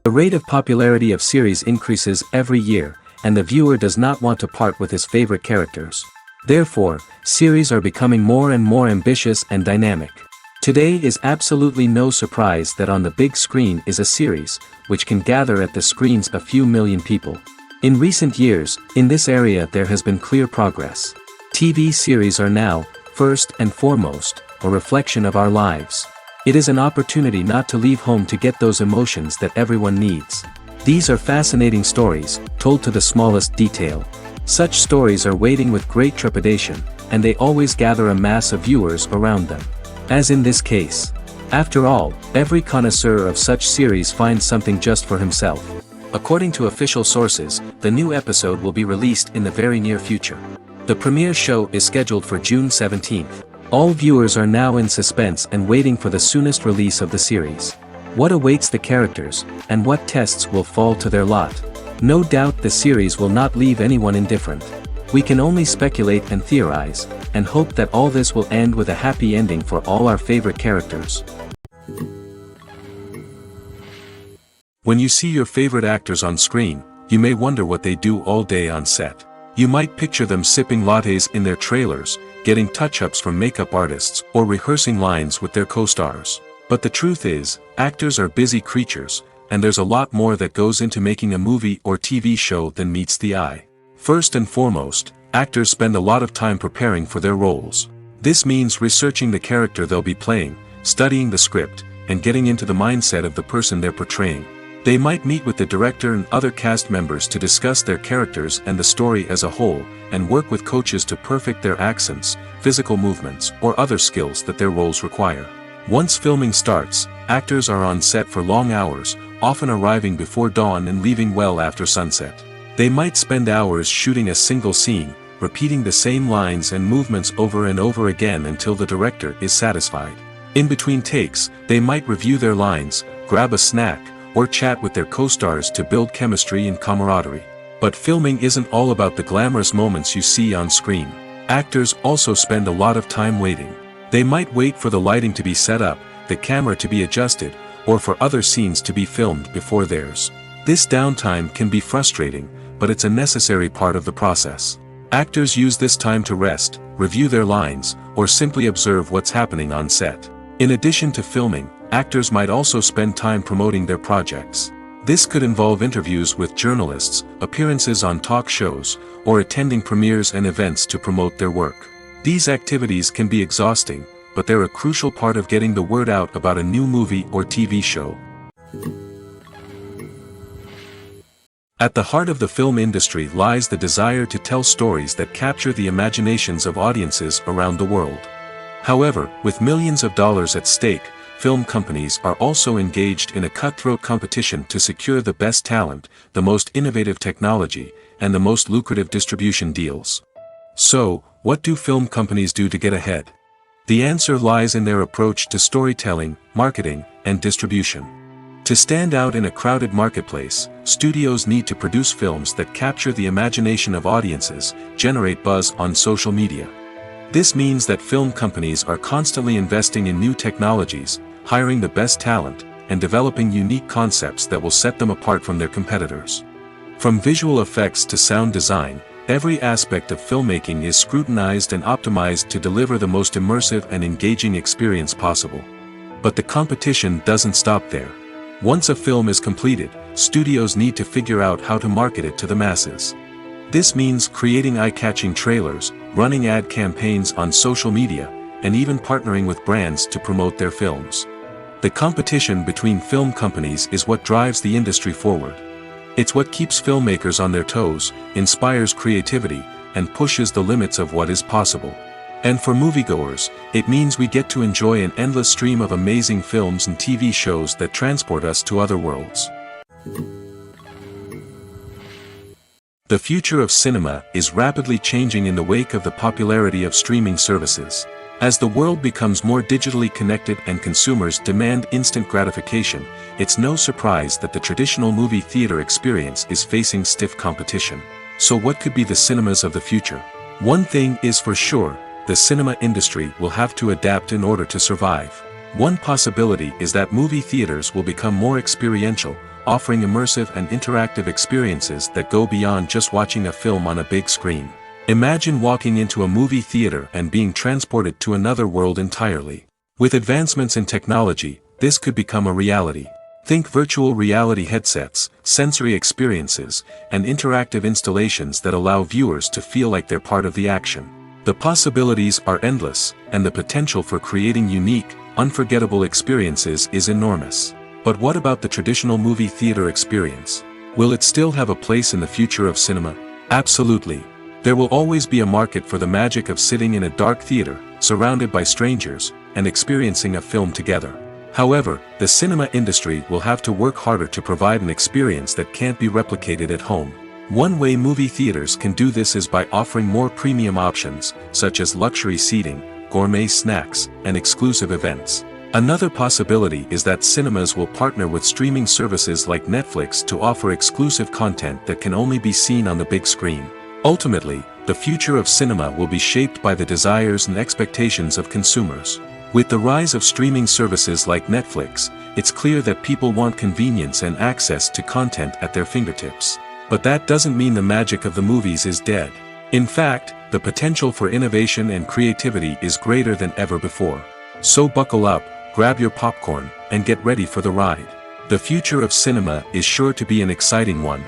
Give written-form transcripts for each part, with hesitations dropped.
The rate of popularity of series increases every year, and the viewer does not want to part with his favorite characters. Therefore, series are becoming more and more ambitious and dynamic. Today is absolutely no surprise that on the big screen is a series, which can gather at the screens a few million people. In recent years, in this area there has been clear progress. TV series are now, first and foremost, a reflection of our lives. It is an opportunity not to leave home to get those emotions that everyone needs. These are fascinating stories, told to the smallest detail. Such stories are waiting with great trepidation, and they always gather a mass of viewers around them. As in this case. After all, every connoisseur of such series finds something just for himself. According to official sources, the new episode will be released in the very near future. The premiere show is scheduled for June 17th. All viewers are now in suspense and waiting for the soonest release of the series. What awaits the characters, and what tests will fall to their lot? No doubt the series will not leave anyone indifferent. We can only speculate and theorize, and hope that all this will end with a happy ending for all our favorite characters. When you see your favorite actors on screen, you may wonder what they do all day on set. You might picture them sipping lattes in their trailers, getting touch-ups from makeup artists, or rehearsing lines with their co-stars. But the truth is, actors are busy creatures, and there's a lot more that goes into making a movie or TV show than meets the eye. First and foremost, actors spend a lot of time preparing for their roles. This means researching the character they'll be playing, studying the script, and getting into the mindset of the person they're portraying. They might meet with the director and other cast members to discuss their characters and the story as a whole, and work with coaches to perfect their accents, physical movements, or other skills that their roles require. Once filming starts, actors are on set for long hours, often arriving before dawn and leaving well after sunset. They might spend hours shooting a single scene, repeating the same lines and movements over and over again until the director is satisfied. In between takes, they might review their lines, grab a snack, or chat with their co-stars to build chemistry and camaraderie. But filming isn't all about the glamorous moments you see on screen. Actors also spend a lot of time waiting. They might wait for the lighting to be set up, the camera to be adjusted, or for other scenes to be filmed before theirs. This downtime can be frustrating, but it's a necessary part of the process. Actors use this time to rest, review their lines, or simply observe what's happening on set. In addition to filming, actors might also spend time promoting their projects. This could involve interviews with journalists, appearances on talk shows, or attending premieres and events to promote their work. These activities can be exhausting, but they're a crucial part of getting the word out about a new movie or TV show. At the heart of the film industry lies the desire to tell stories that capture the imaginations of audiences around the world. However, with millions of dollars at stake, film companies are also engaged in a cutthroat competition to secure the best talent, the most innovative technology, and the most lucrative distribution deals. So, what do film companies do to get ahead? The answer lies in their approach to storytelling, marketing, and distribution. To stand out in a crowded marketplace, studios need to produce films that capture the imagination of audiences, generate buzz on social media. This means that film companies are constantly investing in new technologies, hiring the best talent, and developing unique concepts that will set them apart from their competitors. From visual effects to sound design, every aspect of filmmaking is scrutinized and optimized to deliver the most immersive and engaging experience possible. But the competition doesn't stop there. Once a film is completed, studios need to figure out how to market it to the masses. This means creating eye-catching trailers, running ad campaigns on social media, and even partnering with brands to promote their films. The competition between film companies is what drives the industry forward. It's what keeps filmmakers on their toes, inspires creativity, and pushes the limits of what is possible. And for moviegoers, it means we get to enjoy an endless stream of amazing films and TV shows that transport us to other worlds. The future of cinema is rapidly changing in the wake of the popularity of streaming services. As the world becomes more digitally connected and consumers demand instant gratification, it's no surprise that the traditional movie theater experience is facing stiff competition. So what could be the cinemas of the future? One thing is for sure, the cinema industry will have to adapt in order to survive. One possibility is that movie theaters will become more experiential, offering immersive and interactive experiences that go beyond just watching a film on a big screen. Imagine walking into a movie theater and being transported to another world entirely. With advancements in technology, this could become a reality. Think virtual reality headsets, sensory experiences, and interactive installations that allow viewers to feel like they're part of the action. The possibilities are endless, and the potential for creating unique, unforgettable experiences is enormous. But what about the traditional movie theater experience? Will it still have a place in the future of cinema? Absolutely. There will always be a market for the magic of sitting in a dark theater, surrounded by strangers, and experiencing a film together. However, the cinema industry will have to work harder to provide an experience that can't be replicated at home. One way movie theaters can do this is by offering more premium options, such as luxury seating, gourmet snacks, and exclusive events. Another possibility is that cinemas will partner with streaming services like Netflix to offer exclusive content that can only be seen on the big screen. Ultimately, the future of cinema will be shaped by the desires and expectations of consumers. With the rise of streaming services like Netflix, it's clear that people want convenience and access to content at their fingertips. But that doesn't mean the magic of the movies is dead. In fact, the potential for innovation and creativity is greater than ever before. So buckle up, grab your popcorn, and get ready for the ride. The future of cinema is sure to be an exciting one.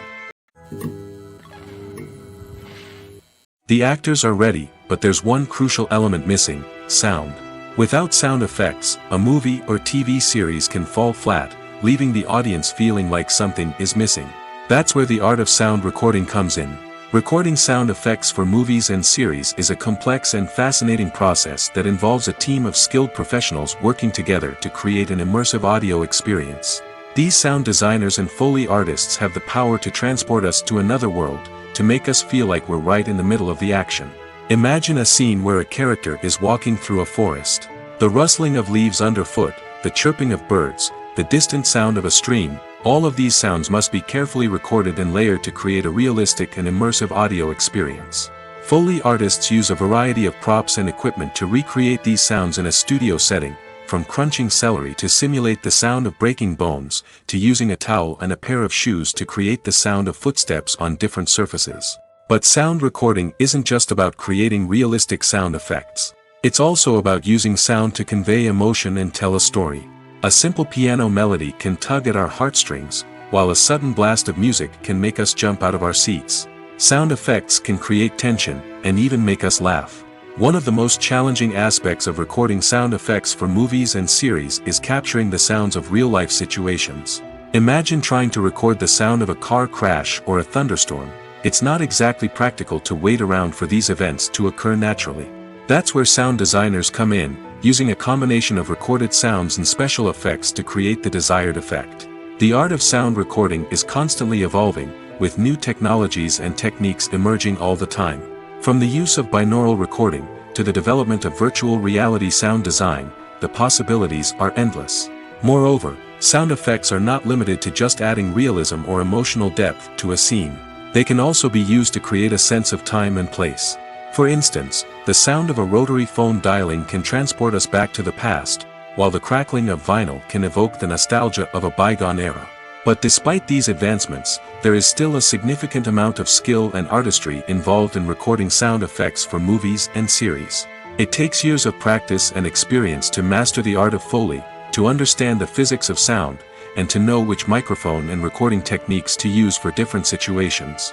The actors are ready, but there's one crucial element missing: sound. Without sound effects, a movie or TV series can fall flat, leaving the audience feeling like something is missing. That's where the art of sound recording comes in. Recording sound effects for movies and series is a complex and fascinating process that involves a team of skilled professionals working together to create an immersive audio experience. These sound designers and Foley artists have the power to transport us to another world, to make us feel like we're right in the middle of the action. Imagine a scene where a character is walking through a forest. The rustling of leaves underfoot, the chirping of birds, the distant sound of a stream, all of these sounds must be carefully recorded and layered to create a realistic and immersive audio experience. Foley artists use a variety of props and equipment to recreate these sounds in a studio setting, from crunching celery to simulate the sound of breaking bones, to using a towel and a pair of shoes to create the sound of footsteps on different surfaces. But sound recording isn't just about creating realistic sound effects. It's also about using sound to convey emotion and tell a story. A simple piano melody can tug at our heartstrings, while a sudden blast of music can make us jump out of our seats. Sound effects can create tension, and even make us laugh. One of the most challenging aspects of recording sound effects for movies and series is capturing the sounds of real-life situations. Imagine trying to record the sound of a car crash or a thunderstorm. It's not exactly practical to wait around for these events to occur naturally. That's where sound designers come in, using a combination of recorded sounds and special effects to create the desired effect. The art of sound recording is constantly evolving, with new technologies and techniques emerging all the time. From the use of binaural recording, to the development of virtual reality sound design, the possibilities are endless. Moreover, sound effects are not limited to just adding realism or emotional depth to a scene. They can also be used to create a sense of time and place. For instance, the sound of a rotary phone dialing can transport us back to the past, while the crackling of vinyl can evoke the nostalgia of a bygone era. But despite these advancements, there is still a significant amount of skill and artistry involved in recording sound effects for movies and series. It takes years of practice and experience to master the art of Foley, to understand the physics of sound, and to know which microphone and recording techniques to use for different situations.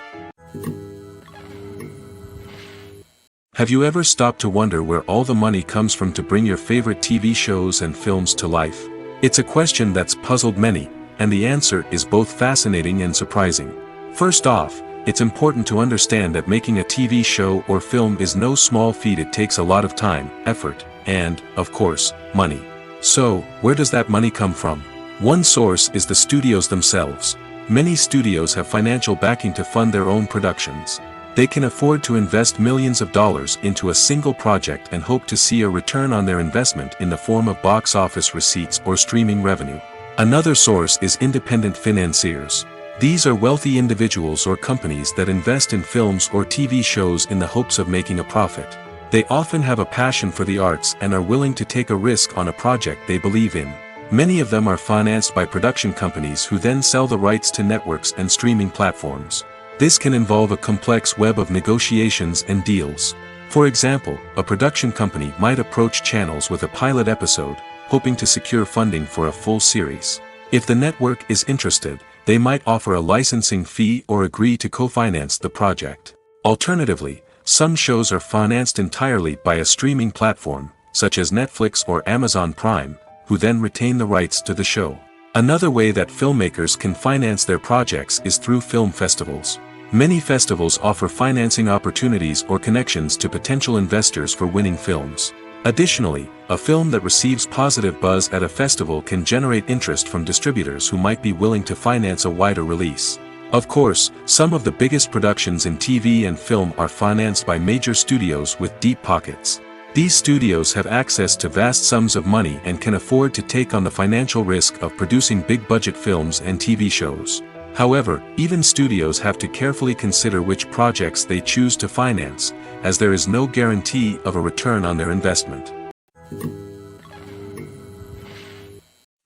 Have you ever stopped to wonder where all the money comes from to bring your favorite TV shows and films to life? It's a question that's puzzled many, and the answer is both fascinating and surprising. First off, it's important to understand that making a TV show or film is no small feat. It takes a lot of time, effort, and, of course, money. So, where does that money come from? One source is the studios themselves. Many studios have financial backing to fund their own productions. They can afford to invest millions of dollars into a single project and hope to see a return on their investment in the form of box office receipts or streaming revenue. Another source is independent financiers. These are wealthy individuals or companies that invest in films or TV shows in the hopes of making a profit. They often have a passion for the arts and are willing to take a risk on a project they believe in. Many of them are financed by production companies who then sell the rights to networks and streaming platforms. This can involve a complex web of negotiations and deals. For example, a production company might approach channels with a pilot episode, hoping to secure funding for a full series. If the network is interested, they might offer a licensing fee or agree to co-finance the project. Alternatively, some shows are financed entirely by a streaming platform, such as Netflix or Amazon Prime, who then retain the rights to the show. Another way that filmmakers can finance their projects is through film festivals. Many festivals offer financing opportunities or connections to potential investors for winning films. Additionally, a film that receives positive buzz at a festival can generate interest from distributors who might be willing to finance a wider release. Of course, some of the biggest productions in TV and film are financed by major studios with deep pockets. These studios have access to vast sums of money and can afford to take on the financial risk of producing big-budget films and TV shows. However, even studios have to carefully consider which projects they choose to finance, as there is no guarantee of a return on their investment.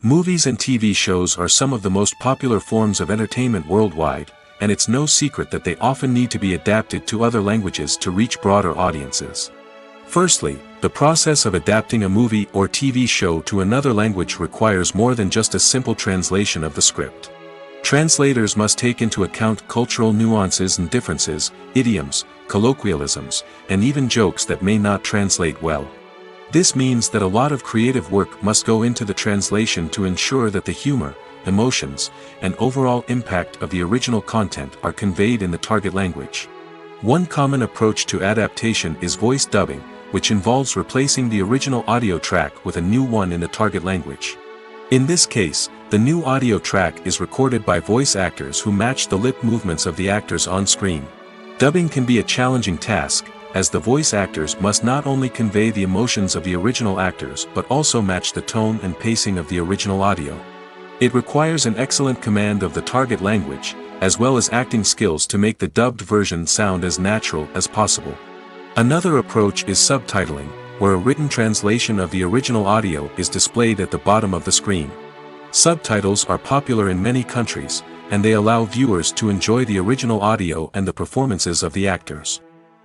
Movies and TV shows are some of the most popular forms of entertainment worldwide, and it's no secret that they often need to be adapted to other languages to reach broader audiences. Firstly, the process of adapting a movie or TV show to another language requires more than just a simple translation of the script. Translators must take into account cultural nuances and differences, idioms, colloquialisms, and even jokes that may not translate well. This means that a lot of creative work must go into the translation to ensure that the humor, emotions, and overall impact of the original content are conveyed in the target language. One common approach to adaptation is voice dubbing, which involves replacing the original audio track with a new one in the target language. In this case, the new audio track is recorded by voice actors who match the lip movements of the actors on screen. Dubbing can be a challenging task, as the voice actors must not only convey the emotions of the original actors but also match the tone and pacing of the original audio. It requires an excellent command of the target language, as well as acting skills to make the dubbed version sound as natural as possible. Another approach is subtitling, where a written translation of the original audio is displayed at the bottom of the screen. Subtitles are popular in many countries, and they allow viewers to enjoy the original audio and the performances of the actors.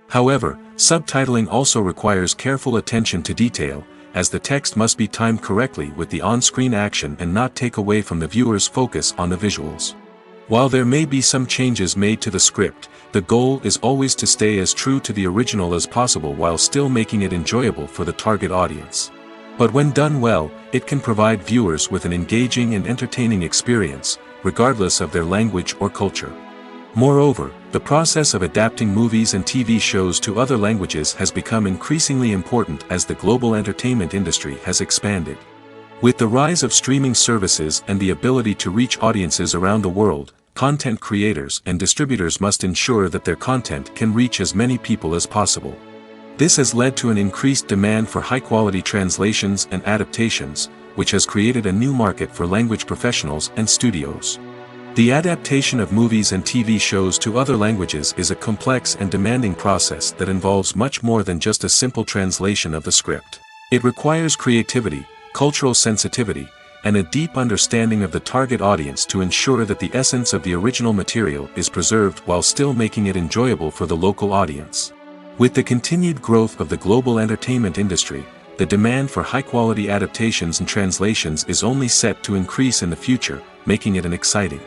However, subtitling also requires careful attention to detail, as the text must be timed correctly with the on-screen action and not take away from the viewer's focus on the visuals. While there may be some changes made to the script, the goal is always to stay as true to the original as possible while still making it enjoyable for the target audience. But when done well, it can provide viewers with an engaging and entertaining experience, regardless of their language or culture. Moreover, the process of adapting movies and TV shows to other languages has become increasingly important as the global entertainment industry has expanded. With the rise of streaming services and the ability to reach audiences around the world, content creators and distributors must ensure that their content can reach as many people as possible. This has led to an increased demand for high-quality translations and adaptations, which has created a new market for language professionals and studios. The adaptation of movies and TV shows to other languages is a complex and demanding process that involves much more than just a simple translation of the script. It requires creativity, cultural sensitivity, and a deep understanding of the target audience to ensure that the essence of the original material is preserved while still making it enjoyable for the local audience. With the continued growth of the global entertainment industry, the demand for high-quality adaptations and translations is only set to increase in the future, making it exciting.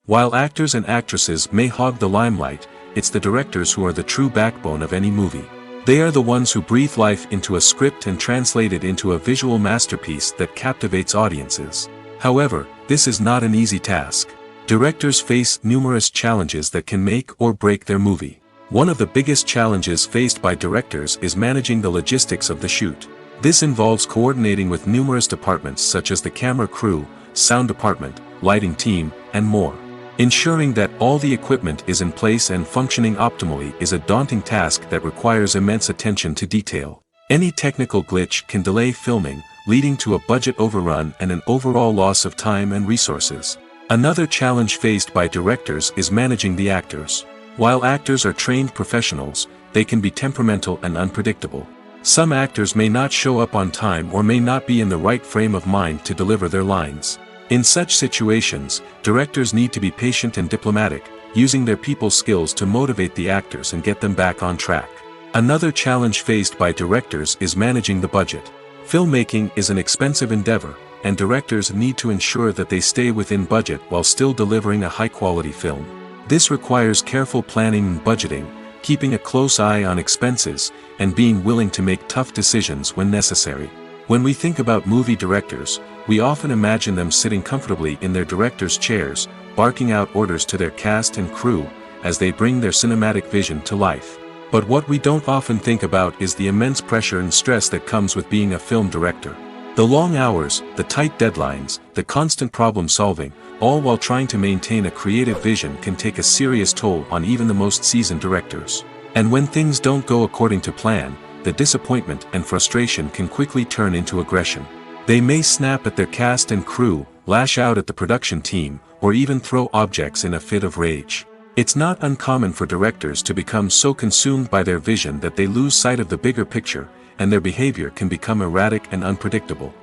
While actors and actresses may hog the limelight, it's the directors who are the true backbone of any movie. They are the ones who breathe life into a script and translate it into a visual masterpiece that captivates audiences. However, this is not an easy task. Directors face numerous challenges that can make or break their movie. One of the biggest challenges faced by directors is managing the logistics of the shoot. This involves coordinating with numerous departments such as the camera crew, sound department, lighting team, and more. Ensuring that all the equipment is in place and functioning optimally is a daunting task that requires immense attention to detail. Any technical glitch can delay filming, leading to a budget overrun and an overall loss of time and resources. Another challenge faced by directors is managing the actors. While actors are trained professionals, they can be temperamental and unpredictable. Some actors may not show up on time or may not be in the right frame of mind to deliver their lines. In such situations, directors need to be patient and diplomatic, using their people skills to motivate the actors and get them back on track. Another challenge faced by directors is managing the budget. Filmmaking is an expensive endeavor, and directors need to ensure that they stay within budget while still delivering a high-quality film. This requires careful planning and budgeting, keeping a close eye on expenses, and being willing to make tough decisions when necessary. When we think about movie directors, we often imagine them sitting comfortably in their director's chairs, barking out orders to their cast and crew, as they bring their cinematic vision to life. But what we don't often think about is the immense pressure and stress that comes with being a film director. The long hours, the tight deadlines, the constant problem solving, all while trying to maintain a creative vision can take a serious toll on even the most seasoned directors. And when things don't go according to plan, the disappointment and frustration can quickly turn into aggression. They may snap at their cast and crew, lash out at the production team, or even throw objects in a fit of rage. It's not uncommon for directors to become so consumed by their vision that they lose sight of the bigger picture, and their behavior can become erratic and unpredictable.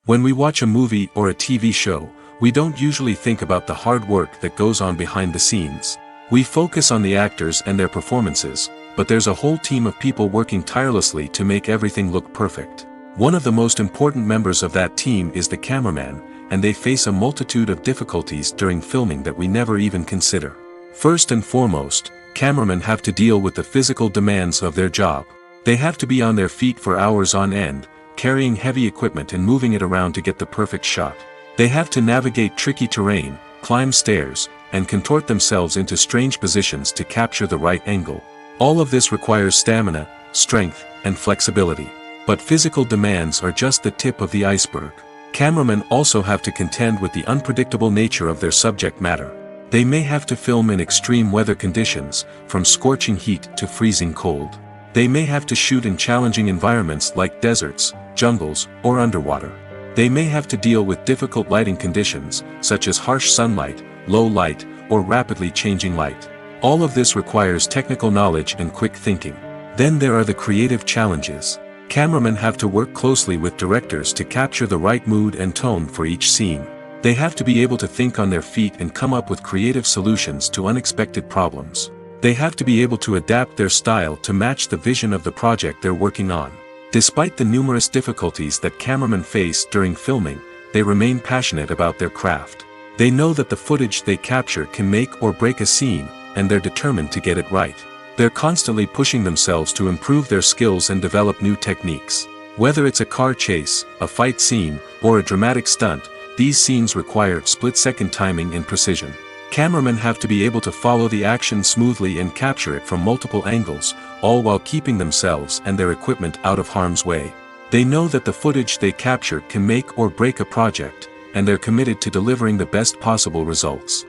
When we watch a movie or a TV show, we don't usually think about the hard work that goes on behind the scenes. We focus on the actors and their performances, but there's a whole team of people working tirelessly to make everything look perfect. One of the most important members of that team is the cameraman, and they face a multitude of difficulties during filming that we never even consider. First and foremost, cameramen have to deal with the physical demands of their job. They have to be on their feet for hours on end, carrying heavy equipment and moving it around to get the perfect shot. They have to navigate tricky terrain, climb stairs, and contort themselves into strange positions to capture the right angle. All of this requires stamina, strength, and flexibility. But physical demands are just the tip of the iceberg. Cameramen also have to contend with the unpredictable nature of their subject matter. They may have to film in extreme weather conditions, from scorching heat to freezing cold. They may have to shoot in challenging environments like deserts, jungles, or underwater. They may have to deal with difficult lighting conditions, such as harsh sunlight, low light, or rapidly changing light. All of this requires technical knowledge and quick thinking. Then there are the creative challenges. Cameramen have to work closely with directors to capture the right mood and tone for each scene. They have to be able to think on their feet and come up with creative solutions to unexpected problems. They have to be able to adapt their style to match the vision of the project they're working on. Despite the numerous difficulties that cameramen face during filming, they remain passionate about their craft. They know that the footage they capture can make or break a scene, and they're determined to get it right. They're constantly pushing themselves to improve their skills and develop new techniques. Whether it's a car chase, a fight scene, or a dramatic stunt, these scenes require split-second timing and precision. Cameramen have to be able to follow the action smoothly and capture it from multiple angles, all while keeping themselves and their equipment out of harm's way. They know that the footage they capture can make or break a project, and they're committed to delivering the best possible results.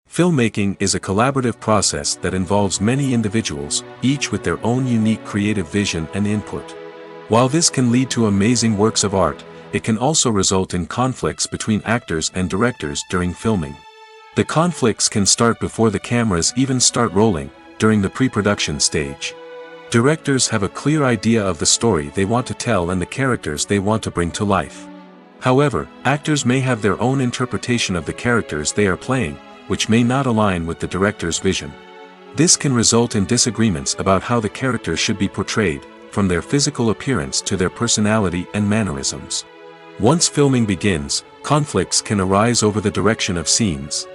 Filmmaking is a collaborative process that involves many individuals, each with their own unique creative vision and input. While this can lead to amazing works of art, it can also result in conflicts between actors and directors during filming. The conflicts can start before the cameras even start rolling, during the pre-production stage. Directors have a clear idea of the story they want to tell and the characters they want to bring to life. However, actors may have their own interpretation of the characters they are playing, which may not align with the director's vision. This can result in disagreements about how the characters should be portrayed, from their physical appearance to their personality and mannerisms. Once filming begins, conflicts can arise over the direction of scenes.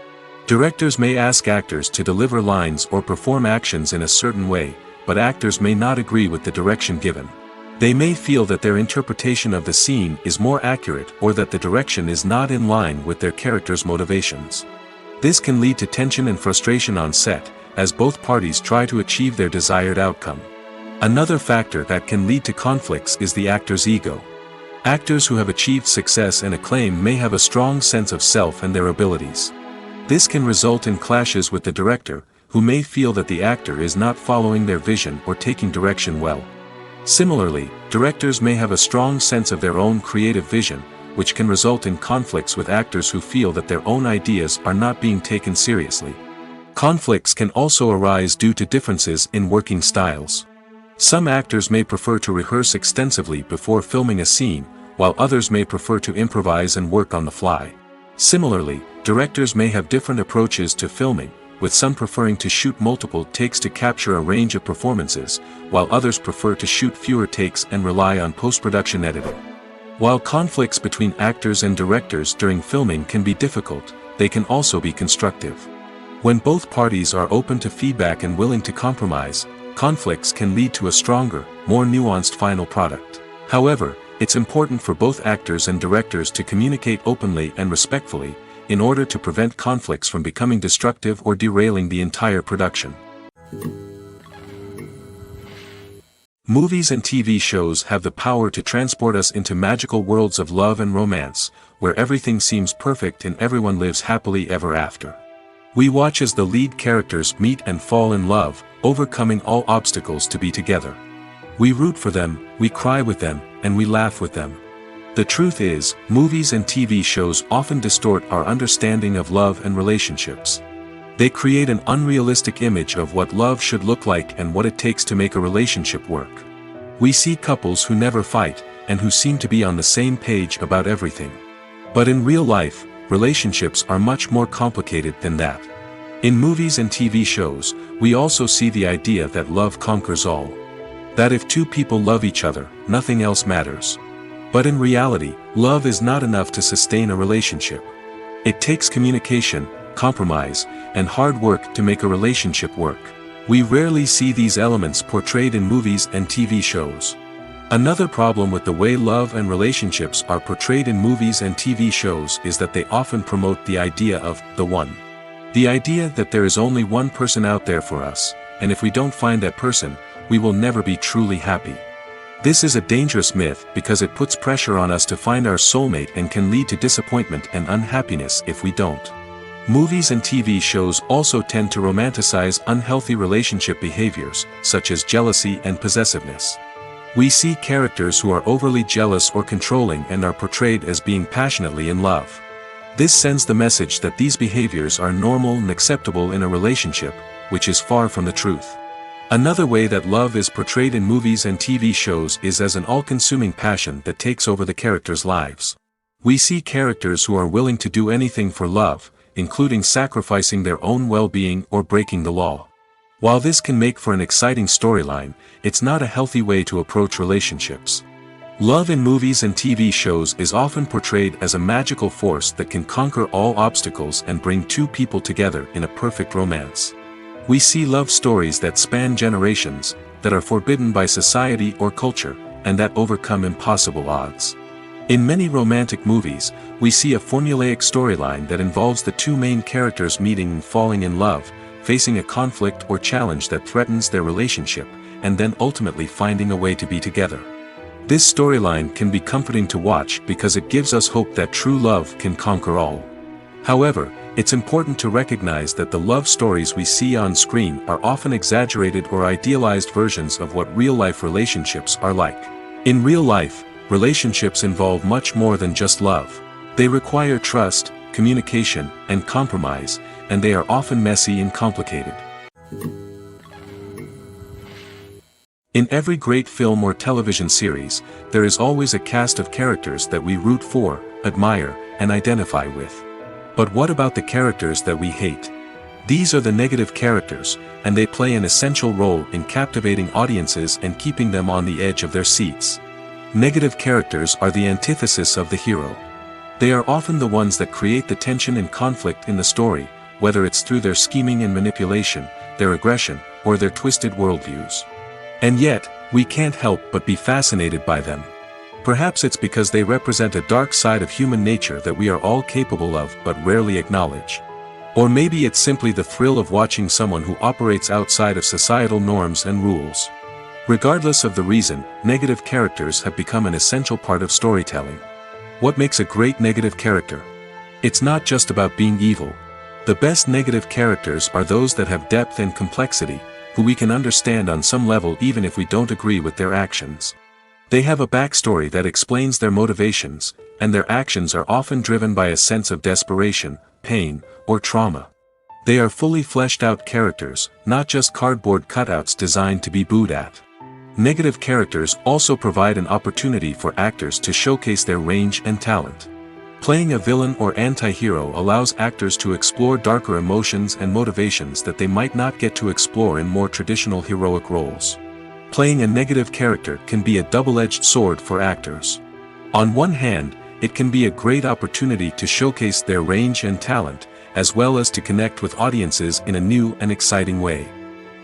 Directors may ask actors to deliver lines or perform actions in a certain way, but actors may not agree with the direction given. They may feel that their interpretation of the scene is more accurate or that the direction is not in line with their character's motivations. This can lead to tension and frustration on set, as both parties try to achieve their desired outcome. Another factor that can lead to conflicts is the actor's ego. Actors who have achieved success and acclaim may have a strong sense of self and their abilities. This can result in clashes with the director, who may feel that the actor is not following their vision or taking direction well. Similarly, directors may have a strong sense of their own creative vision, which can result in conflicts with actors who feel that their own ideas are not being taken seriously. Conflicts can also arise due to differences in working styles. Some actors may prefer to rehearse extensively before filming a scene, while others may prefer to improvise and work on the fly. Similarly, directors may have different approaches to filming, with some preferring to shoot multiple takes to capture a range of performances, while others prefer to shoot fewer takes and rely on post-production editing. While conflicts between actors and directors during filming can be difficult, they can also be constructive. When both parties are open to feedback and willing to compromise, conflicts can lead to a stronger, more nuanced final product. However, it's important for both actors and directors to communicate openly and respectfully, in order to prevent conflicts from becoming destructive or derailing the entire production. Movies and TV shows have the power to transport us into magical worlds of love and romance, where everything seems perfect and everyone lives happily ever after. We watch as the lead characters meet and fall in love, overcoming all obstacles to be together. We root for them, we cry with them, and we laugh with them. The truth is, movies and TV shows often distort our understanding of love and relationships. They create an unrealistic image of what love should look like and what it takes to make a relationship work. We see couples who never fight, and who seem to be on the same page about everything. But in real life, relationships are much more complicated than that. In movies and TV shows, we also see the idea that love conquers all. That if two people love each other, nothing else matters. But in reality, love is not enough to sustain a relationship. It takes communication, compromise, and hard work to make a relationship work. We rarely see these elements portrayed in movies and TV shows. Another problem with the way love and relationships are portrayed in movies and TV shows is that they often promote the idea of the one. The idea that there is only one person out there for us, and if we don't find that person, we will never be truly happy. This is a dangerous myth because it puts pressure on us to find our soulmate and can lead to disappointment and unhappiness if we don't. Movies and TV shows also tend to romanticize unhealthy relationship behaviors, such as jealousy and possessiveness. We see characters who are overly jealous or controlling and are portrayed as being passionately in love. This sends the message that these behaviors are normal and acceptable in a relationship, which is far from the truth. Another way that love is portrayed in movies and TV shows is as an all-consuming passion that takes over the characters' lives. We see characters who are willing to do anything for love, including sacrificing their own well-being or breaking the law. While this can make for an exciting storyline, it's not a healthy way to approach relationships. Love in movies and TV shows is often portrayed as a magical force that can conquer all obstacles and bring two people together in a perfect romance. We see love stories that span generations, that are forbidden by society or culture, and that overcome impossible odds. In many romantic movies, we see a formulaic storyline that involves the two main characters meeting and falling in love, facing a conflict or challenge that threatens their relationship, and then ultimately finding a way to be together. This storyline can be comforting to watch because it gives us hope that true love can conquer all. However, it's important to recognize that the love stories we see on screen are often exaggerated or idealized versions of what real-life relationships are like. In real life, relationships involve much more than just love. They require trust, communication, and compromise, and they are often messy and complicated. In every great film or television series, there is always a cast of characters that we root for, admire, and identify with. But what about the characters that we hate? These are the negative characters, and they play an essential role in captivating audiences and keeping them on the edge of their seats. Negative characters are the antithesis of the hero. They are often the ones that create the tension and conflict in the story, whether it's through their scheming and manipulation, their aggression, or their twisted worldviews. And yet, we can't help but be fascinated by them. Perhaps it's because they represent a dark side of human nature that we are all capable of but rarely acknowledge. Or maybe it's simply the thrill of watching someone who operates outside of societal norms and rules. Regardless of the reason, negative characters have become an essential part of storytelling. What makes a great negative character? It's not just about being evil. The best negative characters are those that have depth and complexity, who we can understand on some level even if we don't agree with their actions. They have a backstory that explains their motivations, and their actions are often driven by a sense of desperation, pain, or trauma. They are fully fleshed out characters, not just cardboard cutouts designed to be booed at. Negative characters also provide an opportunity for actors to showcase their range and talent. Playing a villain or anti-hero allows actors to explore darker emotions and motivations that they might not get to explore in more traditional heroic roles. Playing a negative character can be a double-edged sword for actors. On one hand, it can be a great opportunity to showcase their range and talent, as well as to connect with audiences in a new and exciting way.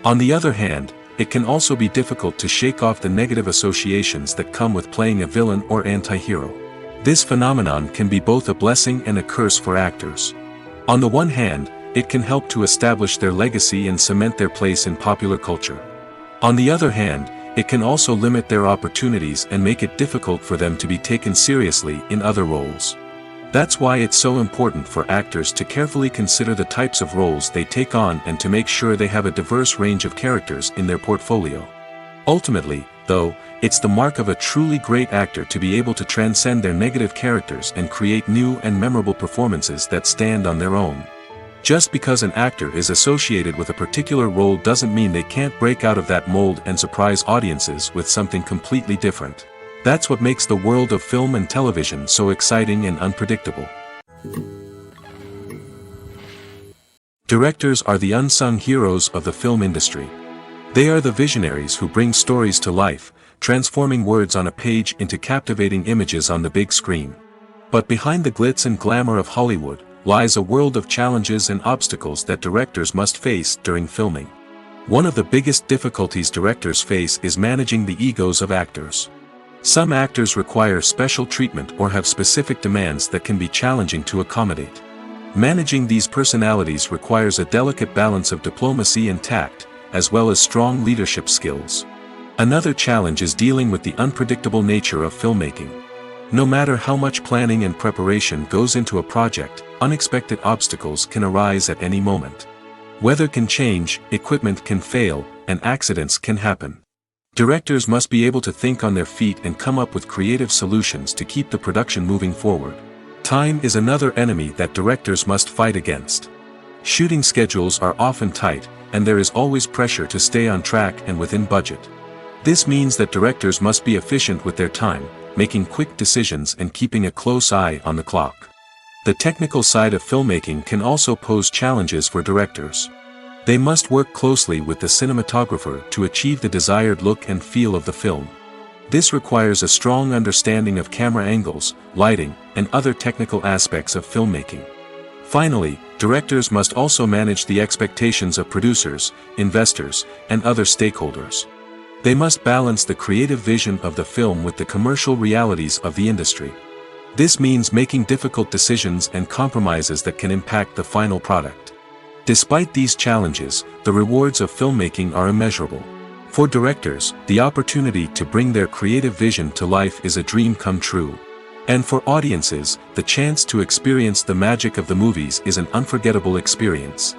On the other hand, it can also be difficult to shake off the negative associations that come with playing a villain or anti-hero. This phenomenon can be both a blessing and a curse for actors. On the one hand, it can help to establish their legacy and cement their place in popular culture. On the other hand, it can also limit their opportunities and make it difficult for them to be taken seriously in other roles. That's why it's so important for actors to carefully consider the types of roles they take on and to make sure they have a diverse range of characters in their portfolio. Ultimately, though, it's the mark of a truly great actor to be able to transcend their negative characters and create new and memorable performances that stand on their own. Just because an actor is associated with a particular role doesn't mean they can't break out of that mold and surprise audiences with something completely different. That's what makes the world of film and television so exciting and unpredictable. Directors are the unsung heroes of the film industry. They are the visionaries who bring stories to life, transforming words on a page into captivating images on the big screen. But behind the glitz and glamour of Hollywood, lies a world of challenges and obstacles that directors must face during filming. One of the biggest difficulties directors face is managing the egos of actors. Some actors require special treatment or have specific demands that can be challenging to accommodate. Managing these personalities requires a delicate balance of diplomacy and tact, as well as strong leadership skills. Another challenge is dealing with the unpredictable nature of filmmaking. No matter how much planning and preparation goes into a project, unexpected obstacles can arise at any moment. Weather can change, equipment can fail, and accidents can happen. Directors must be able to think on their feet and come up with creative solutions to keep the production moving forward. Time is another enemy that directors must fight against. Shooting schedules are often tight, and there is always pressure to stay on track and within budget. This means that directors must be efficient with their time, making quick decisions and keeping a close eye on the clock. The technical side of filmmaking can also pose challenges for directors. They must work closely with the cinematographer to achieve the desired look and feel of the film. This requires a strong understanding of camera angles, lighting, and other technical aspects of filmmaking. Finally, directors must also manage the expectations of producers, investors, and other stakeholders. They must balance the creative vision of the film with the commercial realities of the industry. This means making difficult decisions and compromises that can impact the final product. Despite these challenges, the rewards of filmmaking are immeasurable. For directors, the opportunity to bring their creative vision to life is a dream come true. And for audiences, the chance to experience the magic of the movies is an unforgettable experience.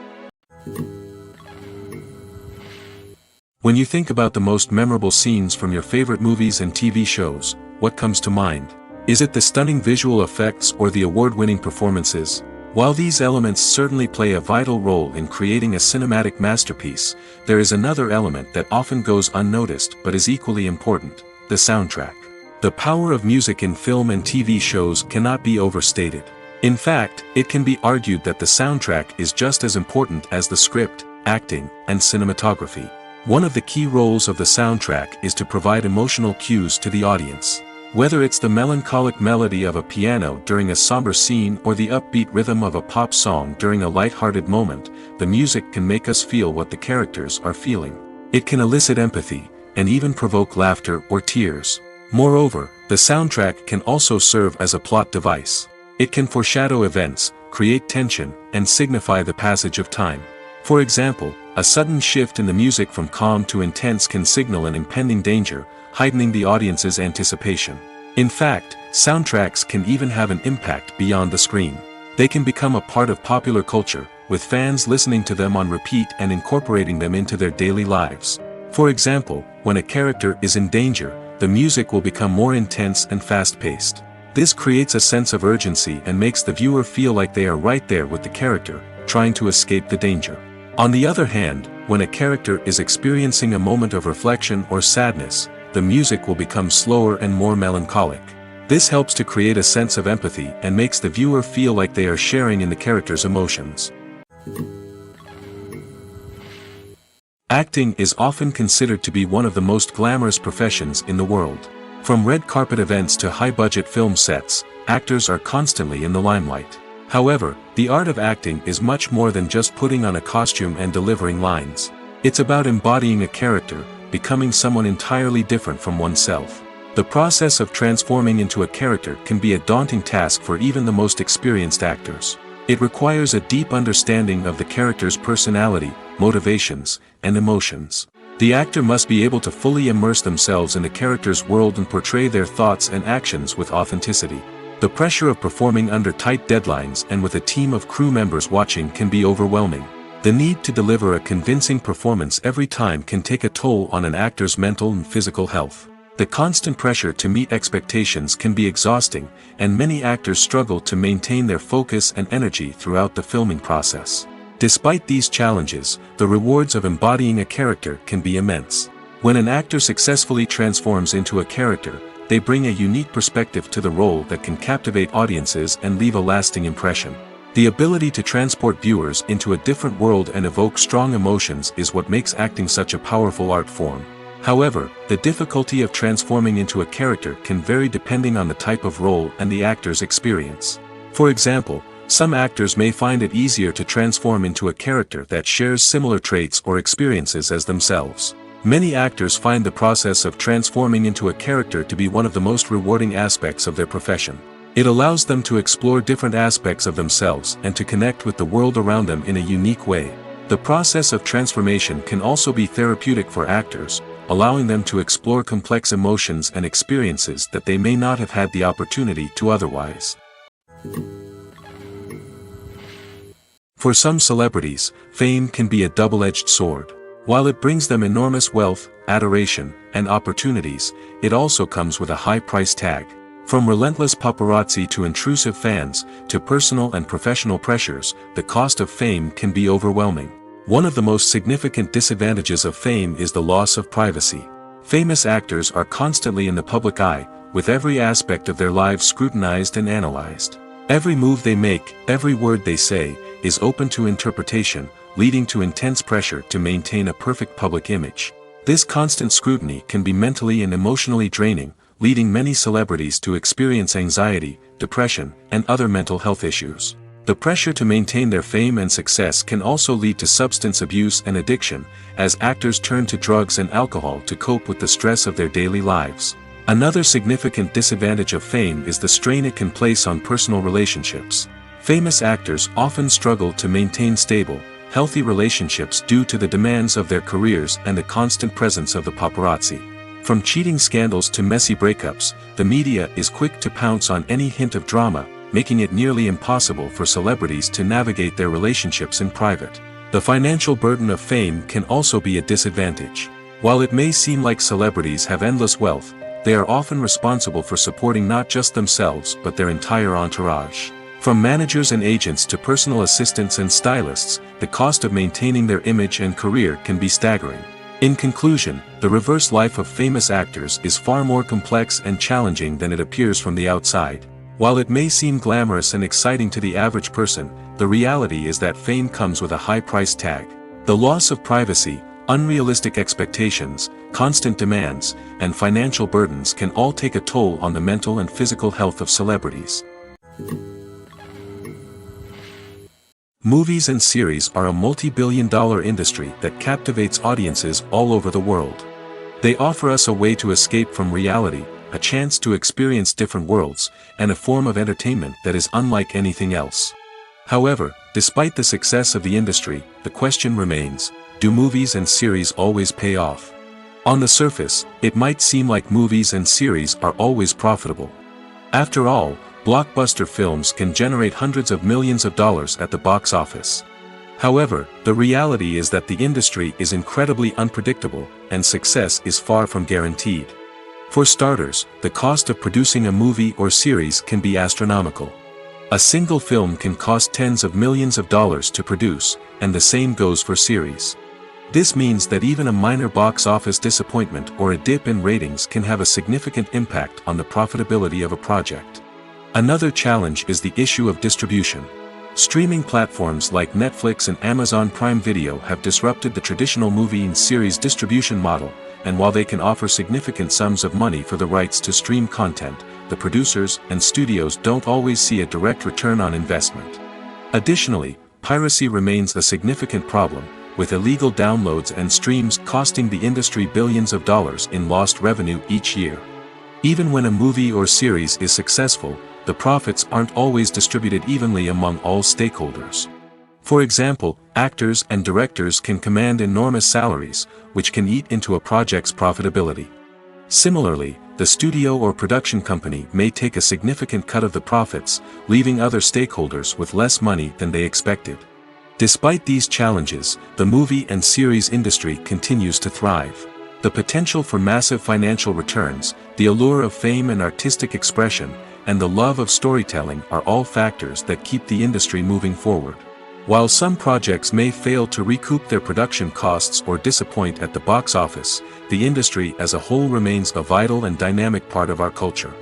When you think about the most memorable scenes from your favorite movies and TV shows, what comes to mind? Is it the stunning visual effects or the award-winning performances? While these elements certainly play a vital role in creating a cinematic masterpiece, there is another element that often goes unnoticed but is equally important: the soundtrack. The power of music in film and TV shows cannot be overstated. In fact, it can be argued that the soundtrack is just as important as the script, acting, and cinematography. One of the key roles of the soundtrack is to provide emotional cues to the audience. Whether it's the melancholic melody of a piano during a somber scene or the upbeat rhythm of a pop song during a light-hearted moment, the music can make us feel what the characters are feeling. It can elicit empathy, and even provoke laughter or tears. Moreover, the soundtrack can also serve as a plot device. It can foreshadow events, create tension, and signify the passage of time. For example, a sudden shift in the music from calm to intense can signal an impending danger, heightening the audience's anticipation. In fact, soundtracks can even have an impact beyond the screen. They can become a part of popular culture, with fans listening to them on repeat and incorporating them into their daily lives. For example, when a character is in danger, the music will become more intense and fast-paced. This creates a sense of urgency and makes the viewer feel like they are right there with the character, trying to escape the danger. On the other hand, when a character is experiencing a moment of reflection or sadness, the music will become slower and more melancholic. This helps to create a sense of empathy and makes the viewer feel like they are sharing in the character's emotions. Acting is often considered to be one of the most glamorous professions in the world. From red carpet events to high-budget film sets, actors are constantly in the limelight. However, the art of acting is much more than just putting on a costume and delivering lines. It's about embodying a character, becoming someone entirely different from oneself. The process of transforming into a character can be a daunting task for even the most experienced actors. It requires a deep understanding of the character's personality, motivations, and emotions. The actor must be able to fully immerse themselves in the character's world and portray their thoughts and actions with authenticity. The pressure of performing under tight deadlines and with a team of crew members watching can be overwhelming. The need to deliver a convincing performance every time can take a toll on an actor's mental and physical health. The constant pressure to meet expectations can be exhausting, and many actors struggle to maintain their focus and energy throughout the filming process. Despite these challenges, the rewards of embodying a character can be immense. When an actor successfully transforms into a character, they bring a unique perspective to the role that can captivate audiences and leave a lasting impression. The ability to transport viewers into a different world and evoke strong emotions is what makes acting such a powerful art form. However, the difficulty of transforming into a character can vary depending on the type of role and the actor's experience. For example, some actors may find it easier to transform into a character that shares similar traits or experiences as themselves. Many actors find the process of transforming into a character to be one of the most rewarding aspects of their profession. It allows them to explore different aspects of themselves and to connect with the world around them in a unique way. The process of transformation can also be therapeutic for actors, allowing them to explore complex emotions and experiences that they may not have had the opportunity to otherwise. For some celebrities, fame can be a double-edged sword. While it brings them enormous wealth, adoration, and opportunities, it also comes with a high price tag. From relentless paparazzi to intrusive fans, to personal and professional pressures, the cost of fame can be overwhelming. One of the most significant disadvantages of fame is the loss of privacy. Famous actors are constantly in the public eye, with every aspect of their lives scrutinized and analyzed. Every move they make, every word they say, is open to interpretation, leading to intense pressure to maintain a perfect public image. This constant scrutiny can be mentally and emotionally draining, leading many celebrities to experience anxiety, depression, and other mental health issues. The pressure to maintain their fame and success can also lead to substance abuse and addiction, as actors turn to drugs and alcohol to cope with the stress of their daily lives. Another significant disadvantage of fame is the strain it can place on personal relationships. Famous actors often struggle to maintain stable, healthy relationships due to the demands of their careers and the constant presence of the paparazzi. From cheating scandals to messy breakups, the media is quick to pounce on any hint of drama, making it nearly impossible for celebrities to navigate their relationships in private. The financial burden of fame can also be a disadvantage. While it may seem like celebrities have endless wealth, they are often responsible for supporting not just themselves but their entire entourage. From managers and agents to personal assistants and stylists, the cost of maintaining their image and career can be staggering. In conclusion, the reverse life of famous actors is far more complex and challenging than it appears from the outside. While it may seem glamorous and exciting to the average person, the reality is that fame comes with a high price tag. The loss of privacy, unrealistic expectations, constant demands, and financial burdens can all take a toll on the mental and physical health of celebrities. Movies and series are a multi-billion-dollar industry that captivates audiences all over the world. They offer us a way to escape from reality, a chance to experience different worlds, and a form of entertainment that is unlike anything else. However, despite the success of the industry, the question remains, do movies and series always pay off? On the surface, it might seem like movies and series are always profitable. After all, blockbuster films can generate hundreds of millions of dollars at the box office. However, the reality is that the industry is incredibly unpredictable, and success is far from guaranteed. For starters, the cost of producing a movie or series can be astronomical. A single film can cost tens of millions of dollars to produce, and the same goes for series. This means that even a minor box office disappointment or a dip in ratings can have a significant impact on the profitability of a project. Another challenge is the issue of distribution. Streaming platforms like Netflix and Amazon Prime Video have disrupted the traditional movie and series distribution model, and while they can offer significant sums of money for the rights to stream content, the producers and studios don't always see a direct return on investment. Additionally, piracy remains a significant problem, with illegal downloads and streams costing the industry billions of dollars in lost revenue each year. Even when a movie or series is successful, the profits aren't always distributed evenly among all stakeholders. For example, actors and directors can command enormous salaries, which can eat into a project's profitability. Similarly, the studio or production company may take a significant cut of the profits, leaving other stakeholders with less money than they expected. Despite these challenges, the movie and series industry continues to thrive. The potential for massive financial returns, the allure of fame and artistic expression, and the love of storytelling are all factors that keep the industry moving forward. While some projects may fail to recoup their production costs or disappoint at the box office, the industry as a whole remains a vital and dynamic part of our culture.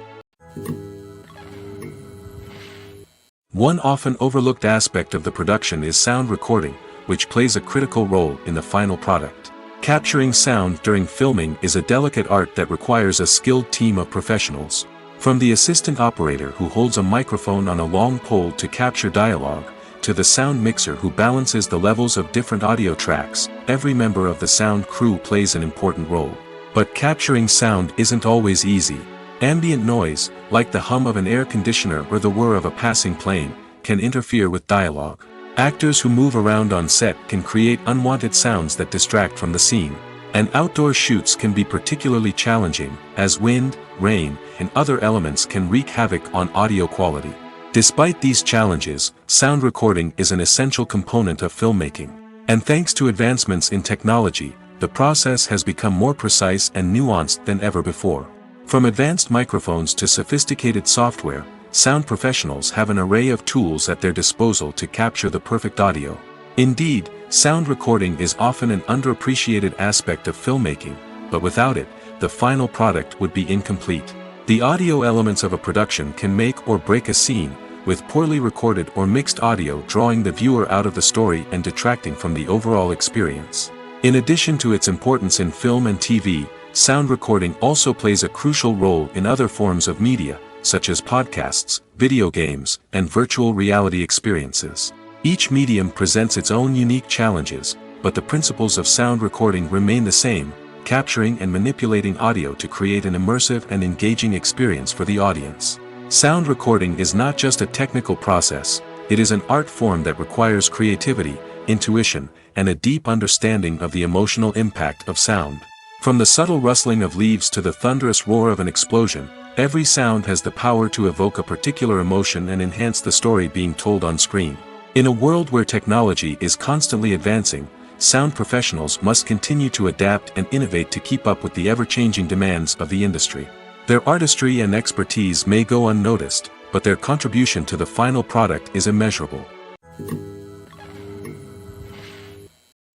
One often overlooked aspect of the production is sound recording, which plays a critical role in the final product. Capturing sound during filming is a delicate art that requires a skilled team of professionals. From the assistant operator who holds a microphone on a long pole to capture dialogue, to the sound mixer who balances the levels of different audio tracks, every member of the sound crew plays an important role. But capturing sound isn't always easy. Ambient noise, like the hum of an air conditioner or the whir of a passing plane, can interfere with dialogue. Actors who move around on set can create unwanted sounds that distract from the scene. And outdoor shoots can be particularly challenging, as wind, rain, and other elements can wreak havoc on audio quality. Despite these challenges, sound recording is an essential component of filmmaking. And thanks to advancements in technology, the process has become more precise and nuanced than ever before. From advanced microphones to sophisticated software, sound professionals have an array of tools at their disposal to capture the perfect audio. Indeed, sound recording is often an underappreciated aspect of filmmaking, but without it, the final product would be incomplete. The audio elements of a production can make or break a scene, with poorly recorded or mixed audio drawing the viewer out of the story and detracting from the overall experience. In addition to its importance in film and TV, sound recording also plays a crucial role in other forms of media, such as podcasts, video games, and virtual reality experiences. Each medium presents its own unique challenges, but the principles of sound recording remain the same, capturing and manipulating audio to create an immersive and engaging experience for the audience. Sound recording is not just a technical process, it is an art form that requires creativity, intuition, and a deep understanding of the emotional impact of sound. From the subtle rustling of leaves to the thunderous roar of an explosion, every sound has the power to evoke a particular emotion and enhance the story being told on screen. In a world where technology is constantly advancing, sound professionals must continue to adapt and innovate to keep up with the ever-changing demands of the industry. Their artistry and expertise may go unnoticed, but their contribution to the final product is immeasurable.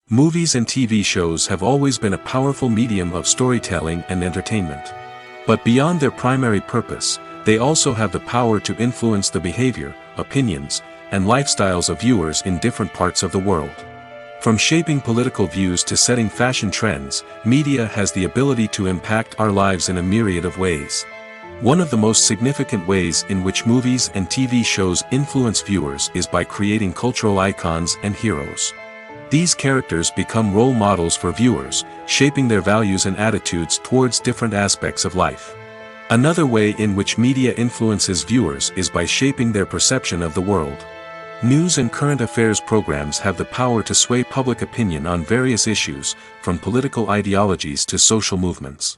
Movies and TV shows have always been a powerful medium of storytelling and entertainment. But beyond their primary purpose, they also have the power to influence the behavior, opinions, and lifestyles of viewers in different parts of the world. From shaping political views to setting fashion trends, media has the ability to impact our lives in a myriad of ways. One of the most significant ways in which movies and TV shows influence viewers is by creating cultural icons and heroes. These characters become role models for viewers, shaping their values and attitudes towards different aspects of life. Another way in which media influences viewers is by shaping their perception of the world. News and current affairs programs have the power to sway public opinion on various issues, from political ideologies to social movements.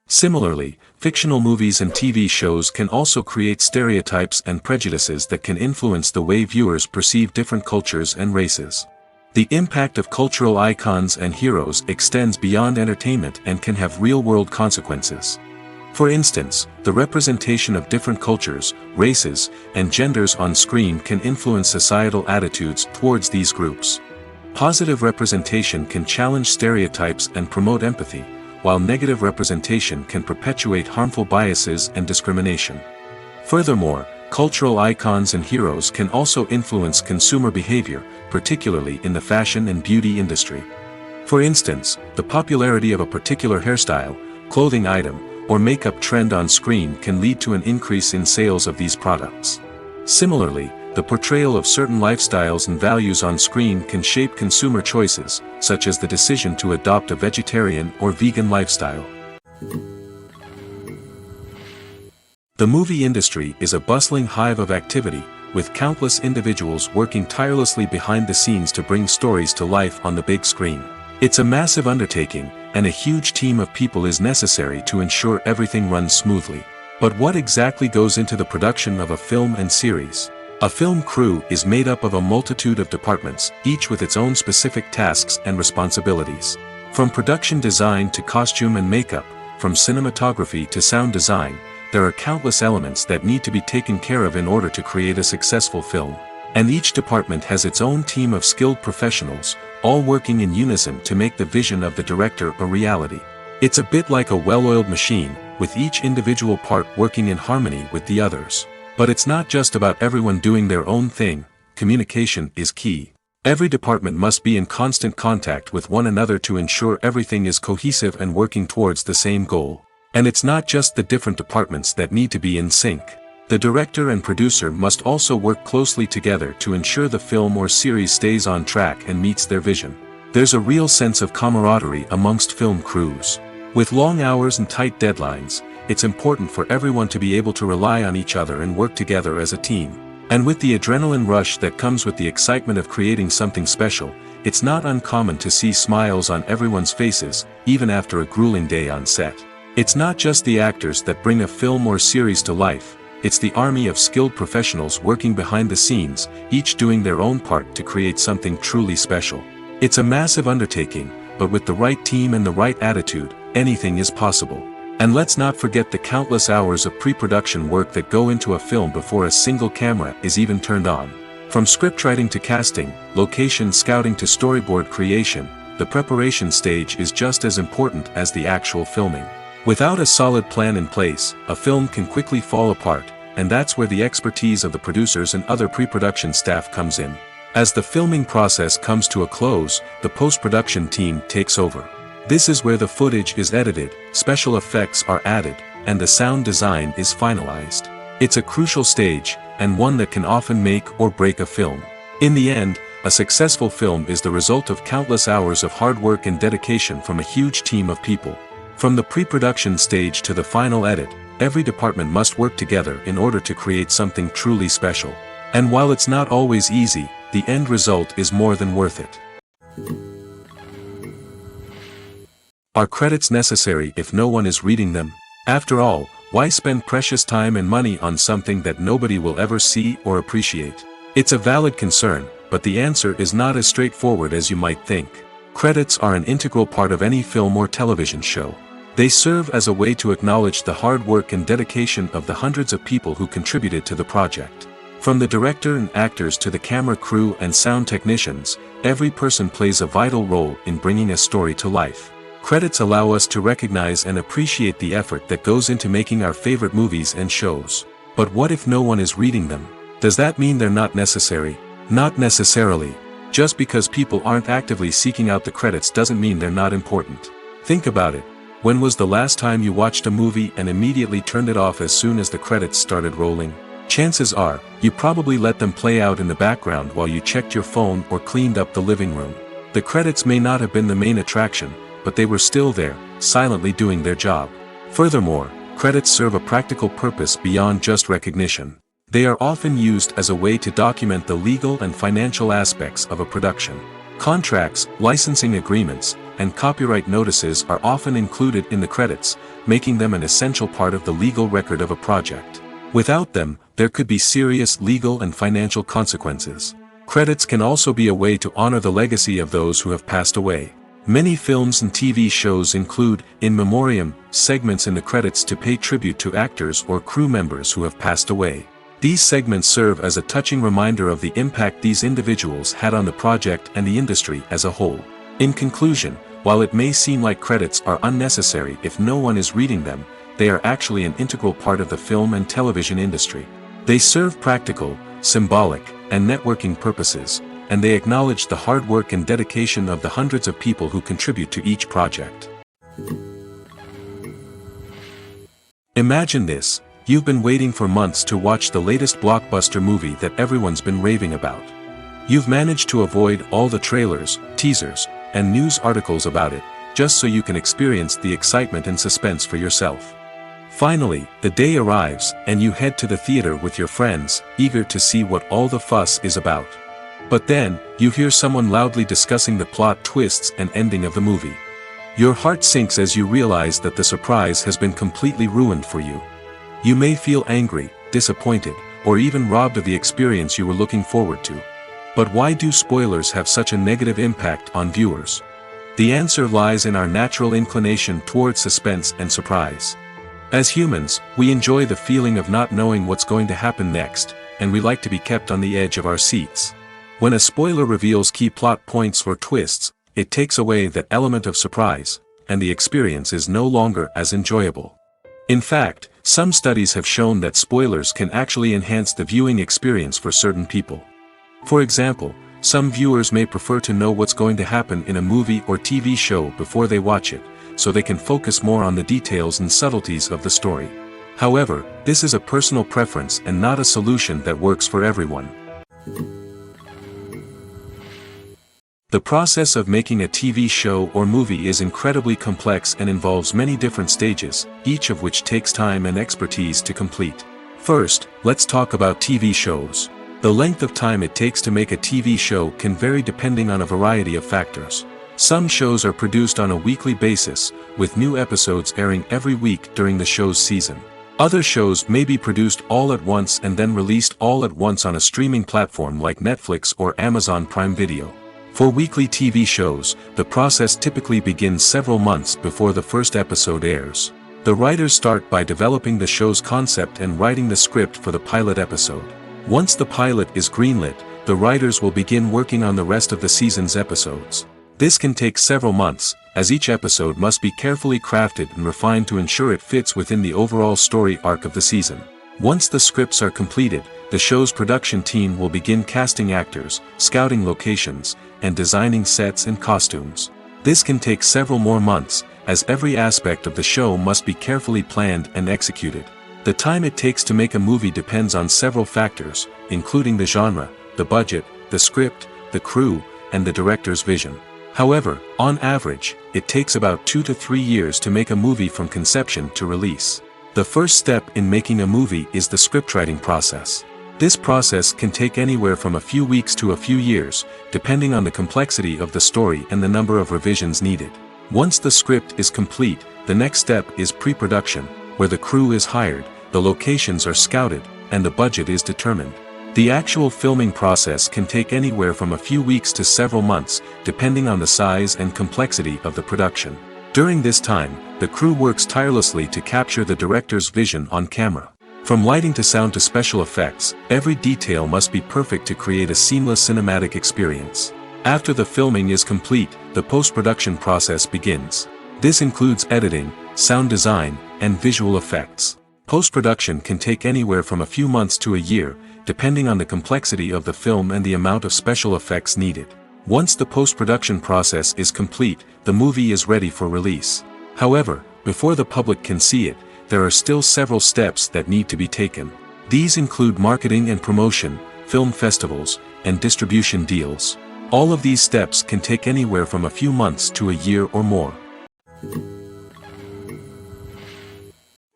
Similarly, fictional movies and TV shows can also create stereotypes and prejudices that can influence the way viewers perceive different cultures and races. The impact of cultural icons and heroes extends beyond entertainment and can have real-world consequences. For instance, the representation of different cultures, races, and genders on screen can influence societal attitudes towards these groups. Positive representation can challenge stereotypes and promote empathy, while negative representation can perpetuate harmful biases and discrimination. Furthermore, cultural icons and heroes can also influence consumer behavior, particularly in the fashion and beauty industry. For instance, the popularity of a particular hairstyle, clothing item, or makeup trend on screen can lead to an increase in sales of these products. Similarly, the portrayal of certain lifestyles and values on screen can shape consumer choices, such as the decision to adopt a vegetarian or vegan lifestyle. The movie industry is a bustling hive of activity, with countless individuals working tirelessly behind the scenes to bring stories to life on the big screen. It's a massive undertaking, and a huge team of people is necessary to ensure everything runs smoothly. But what exactly goes into the production of a film and series? A film crew is made up of a multitude of departments, each with its own specific tasks and responsibilities. From production design to costume and makeup, from cinematography to sound design, there are countless elements that need to be taken care of in order to create a successful film. And each department has its own team of skilled professionals, all working in unison to make the vision of the director a reality. It's a bit like a well-oiled machine, with each individual part working in harmony with the others. But it's not just about everyone doing their own thing. Communication is key. Every department must be in constant contact with one another to ensure everything is cohesive and working towards the same goal. And it's not just the different departments that need to be in sync. The director and producer must also work closely together to ensure the film or series stays on track and meets their vision. There's a real sense of camaraderie amongst film crews. With long hours and tight deadlines, it's important for everyone to be able to rely on each other and work together as a team. And with the adrenaline rush that comes with the excitement of creating something special, it's not uncommon to see smiles on everyone's faces, even after a grueling day on set. It's not just the actors that bring a film or series to life, it's the army of skilled professionals working behind the scenes, each doing their own part to create something truly special. It's a massive undertaking, but with the right team and the right attitude, anything is possible. And let's not forget the countless hours of pre-production work that go into a film before a single camera is even turned on. From scriptwriting to casting, location scouting to storyboard creation, the preparation stage is just as important as the actual filming. Without a solid plan in place, a film can quickly fall apart, and that's where the expertise of the producers and other pre-production staff comes in. As the filming process comes to a close, the post-production team takes over. This is where the footage is edited, special effects are added, and the sound design is finalized. It's a crucial stage, and one that can often make or break a film. In the end, a successful film is the result of countless hours of hard work and dedication from a huge team of people. From the pre-production stage to the final edit, every department must work together in order to create something truly special. And while it's not always easy, the end result is more than worth it. Are credits necessary if no one is reading them? After all, why spend precious time and money on something that nobody will ever see or appreciate? It's a valid concern, but the answer is not as straightforward as you might think. Credits are an integral part of any film or television show. They serve as a way to acknowledge the hard work and dedication of the hundreds of people who contributed to the project. From the director and actors to the camera crew and sound technicians, every person plays a vital role in bringing a story to life. Credits allow us to recognize and appreciate the effort that goes into making our favorite movies and shows. But what if no one is reading them? Does that mean they're not necessary? Not necessarily. Just because people aren't actively seeking out the credits doesn't mean they're not important. Think about it. When was the last time you watched a movie and immediately turned it off as soon as the credits started rolling? Chances are, you probably let them play out in the background while you checked your phone or cleaned up the living room. The credits may not have been the main attraction, but they were still there, silently doing their job. Furthermore, credits serve a practical purpose beyond just recognition. They are often used as a way to document the legal and financial aspects of a production. Contracts, licensing agreements, and copyright notices are often included in the credits, making them an essential part of the legal record of a project. Without them, there could be serious legal and financial consequences. Credits can also be a way to honor the legacy of those who have passed away. Many films and TV shows include, in memoriam, segments in the credits to pay tribute to actors or crew members who have passed away. These segments serve as a touching reminder of the impact these individuals had on the project and the industry as a whole. In conclusion, while it may seem like credits are unnecessary if no one is reading them, they are actually an integral part of the film and television industry. They serve practical, symbolic, and networking purposes, and they acknowledge the hard work and dedication of the hundreds of people who contribute to each project. Imagine this: you've been waiting for months to watch the latest blockbuster movie that everyone's been raving about. You've managed to avoid all the trailers, teasers, and news articles about it, just so you can experience the excitement and suspense for yourself. Finally, the day arrives, and you head to the theater with your friends, eager to see what all the fuss is about. But then, you hear someone loudly discussing the plot twists and ending of the movie. Your heart sinks as you realize that the surprise has been completely ruined for you. You may feel angry, disappointed, or even robbed of the experience you were looking forward to. But why do spoilers have such a negative impact on viewers? The answer lies in our natural inclination towards suspense and surprise. As humans, we enjoy the feeling of not knowing what's going to happen next, and we like to be kept on the edge of our seats. When a spoiler reveals key plot points or twists, it takes away that element of surprise, and the experience is no longer as enjoyable. In fact, some studies have shown that spoilers can actually enhance the viewing experience for certain people. For example, some viewers may prefer to know what's going to happen in a movie or TV show before they watch it, so they can focus more on the details and subtleties of the story. However, this is a personal preference and not a solution that works for everyone. The process of making a TV show or movie is incredibly complex and involves many different stages, each of which takes time and expertise to complete. First, let's talk about TV shows. The length of time it takes to make a TV show can vary depending on a variety of factors. Some shows are produced on a weekly basis, with new episodes airing every week during the show's season. Other shows may be produced all at once and then released all at once on a streaming platform like Netflix or Amazon Prime Video. For weekly TV shows, the process typically begins several months before the first episode airs. The writers start by developing the show's concept and writing the script for the pilot episode. Once the pilot is greenlit, the writers will begin working on the rest of the season's episodes. This can take several months, as each episode must be carefully crafted and refined to ensure it fits within the overall story arc of the season. Once the scripts are completed, the show's production team will begin casting actors, scouting locations, and designing sets and costumes. This can take several more months, as every aspect of the show must be carefully planned and executed. The time it takes to make a movie depends on several factors, including the genre, the budget, the script, the crew, and the director's vision. However, on average, it takes about 2 to 3 years to make a movie from conception to release. The first step in making a movie is the scriptwriting process. This process can take anywhere from a few weeks to a few years, depending on the complexity of the story and the number of revisions needed. Once the script is complete, the next step is pre-production, where the crew is hired, the locations are scouted, and the budget is determined. The actual filming process can take anywhere from a few weeks to several months, depending on the size and complexity of the production. During this time, the crew works tirelessly to capture the director's vision on camera. From lighting to sound to special effects, every detail must be perfect to create a seamless cinematic experience. After the filming is complete, the post-production process begins. This includes editing, sound design, and visual effects. Post-production can take anywhere from a few months to a year, depending on the complexity of the film and the amount of special effects needed. Once the post-production process is complete, the movie is ready for release. However, before the public can see it, there are still several steps that need to be taken. These include marketing and promotion, film festivals, and distribution deals. All of these steps can take anywhere from a few months to a year or more.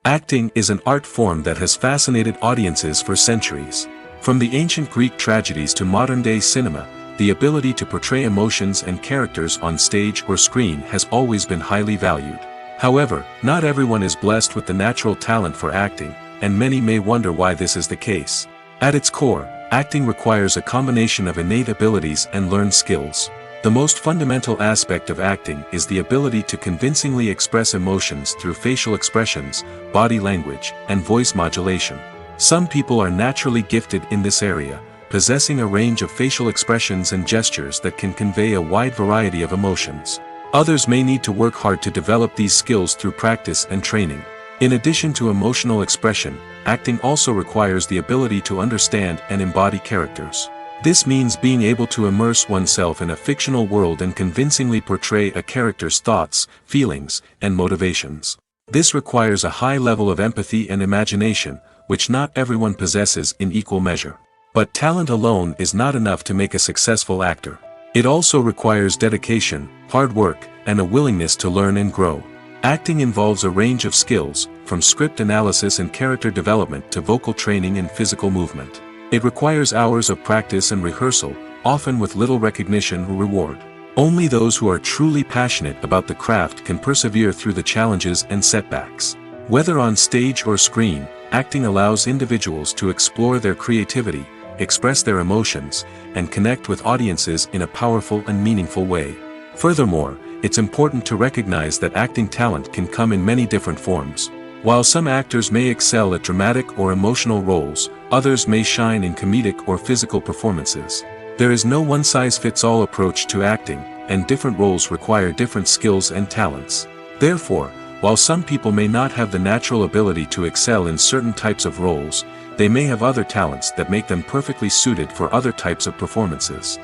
Acting is an art form that has fascinated audiences for centuries. From the ancient Greek tragedies to modern-day cinema, the ability to portray emotions and characters on stage or screen has always been highly valued. However, not everyone is blessed with the natural talent for acting, and many may wonder why this is the case. At its core, acting requires a combination of innate abilities and learned skills. The most fundamental aspect of acting is the ability to convincingly express emotions through facial expressions, body language, and voice modulation. Some people are naturally gifted in this area, possessing a range of facial expressions and gestures that can convey a wide variety of emotions. Others may need to work hard to develop these skills through practice and training. In addition to emotional expression, acting also requires the ability to understand and embody characters. This means being able to immerse oneself in a fictional world and convincingly portray a character's thoughts, feelings, and motivations. This requires a high level of empathy and imagination, which not everyone possesses in equal measure. But talent alone is not enough to make a successful actor. It also requires dedication, hard work, and a willingness to learn and grow. Acting involves a range of skills, from script analysis and character development to vocal training and physical movement. It requires hours of practice and rehearsal, often with little recognition or reward. Only those who are truly passionate about the craft can persevere through the challenges and setbacks. Whether on stage or screen, acting allows individuals to explore their creativity, express their emotions, and connect with audiences in a powerful and meaningful way. Furthermore, it's important to recognize that acting talent can come in many different forms. While some actors may excel at dramatic or emotional roles, others may shine in comedic or physical performances. There is no one-size-fits-all approach to acting, and different roles require different skills and talents. Therefore, while some people may not have the natural ability to excel in certain types of roles, they may have other talents that make them perfectly suited for other types of performances.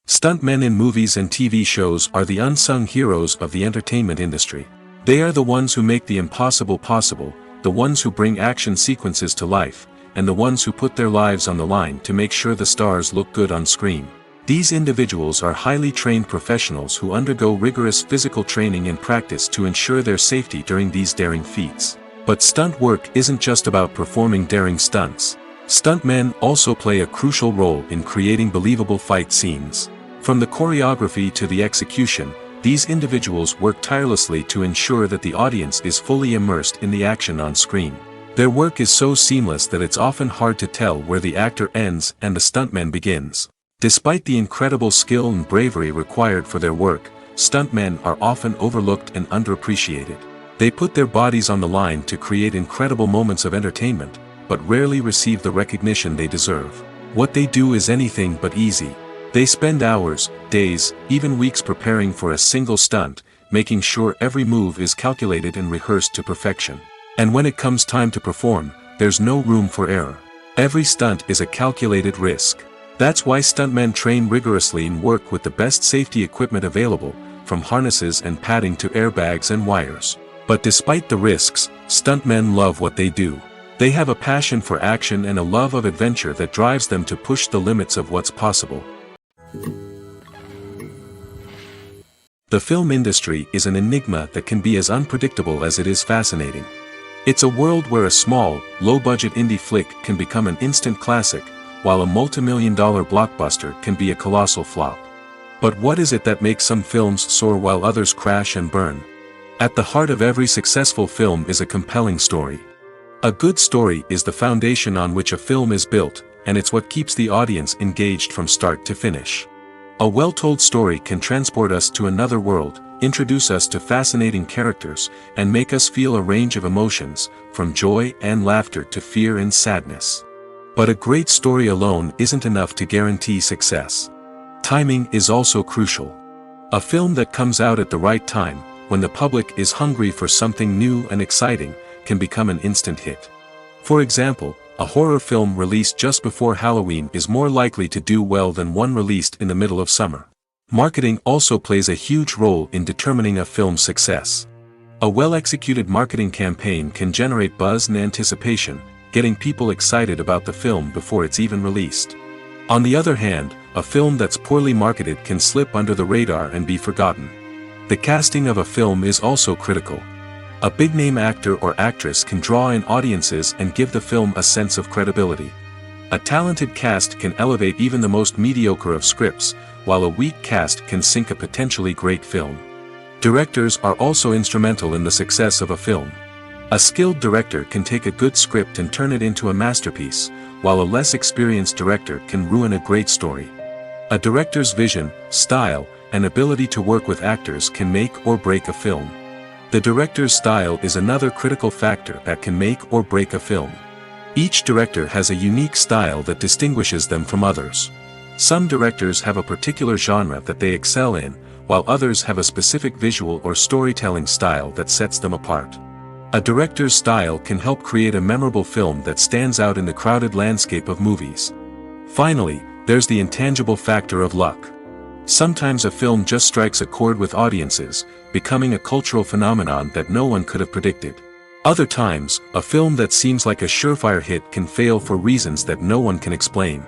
Stuntmen in movies and TV shows are the unsung heroes of the entertainment industry. They are the ones who make the impossible possible, the ones who bring action sequences to life, and the ones who put their lives on the line to make sure the stars look good on screen. These individuals are highly trained professionals who undergo rigorous physical training and practice to ensure their safety during these daring feats. But stunt work isn't just about performing daring stunts. Stuntmen also play a crucial role in creating believable fight scenes. From the choreography to the execution, these individuals work tirelessly to ensure that the audience is fully immersed in the action on screen. Their work is so seamless that it's often hard to tell where the actor ends and the stuntman begins. Despite the incredible skill and bravery required for their work, stuntmen are often overlooked and underappreciated. They put their bodies on the line to create incredible moments of entertainment, but rarely receive the recognition they deserve. What they do is anything but easy. They spend hours, days, even weeks preparing for a single stunt, making sure every move is calculated and rehearsed to perfection. And when it comes time to perform, there's no room for error. Every stunt is a calculated risk. That's why stuntmen train rigorously and work with the best safety equipment available, from harnesses and padding to airbags and wires. But despite the risks, stuntmen love what they do. They have a passion for action and a love of adventure that drives them to push the limits of what's possible. The film industry is an enigma that can be as unpredictable as it is fascinating. It's a world where a small, low-budget indie flick can become an instant classic, while a multi-million-dollar blockbuster can be a colossal flop. But what is it that makes some films soar while others crash and burn? At the heart of every successful film is a compelling story. A good story is the foundation on which a film is built, and it's what keeps the audience engaged from start to finish. A well-told story can transport us to another world, introduce us to fascinating characters, and make us feel a range of emotions, from joy and laughter to fear and sadness. But a great story alone isn't enough to guarantee success. Timing is also crucial. A film that comes out at the right time, when the public is hungry for something new and exciting, can become an instant hit. For example, a horror film released just before Halloween is more likely to do well than one released in the middle of summer. Marketing also plays a huge role in determining a film's success. A well-executed marketing campaign can generate buzz and anticipation, getting people excited about the film before it's even released. On the other hand, a film that's poorly marketed can slip under the radar and be forgotten. The casting of a film is also critical. A big-name actor or actress can draw in audiences and give the film a sense of credibility. A talented cast can elevate even the most mediocre of scripts, while a weak cast can sink a potentially great film. Directors are also instrumental in the success of a film. A skilled director can take a good script and turn it into a masterpiece, while a less experienced director can ruin a great story. A director's vision, style, and ability to work with actors can make or break a film. The director's style is another critical factor that can make or break a film. Each director has a unique style that distinguishes them from others. Some directors have a particular genre that they excel in, while others have a specific visual or storytelling style that sets them apart. A director's style can help create a memorable film that stands out in the crowded landscape of movies. Finally, there's the intangible factor of luck. Sometimes a film just strikes a chord with audiences, becoming a cultural phenomenon that no one could have predicted. Other times, a film that seems like a surefire hit can fail for reasons that no one can explain.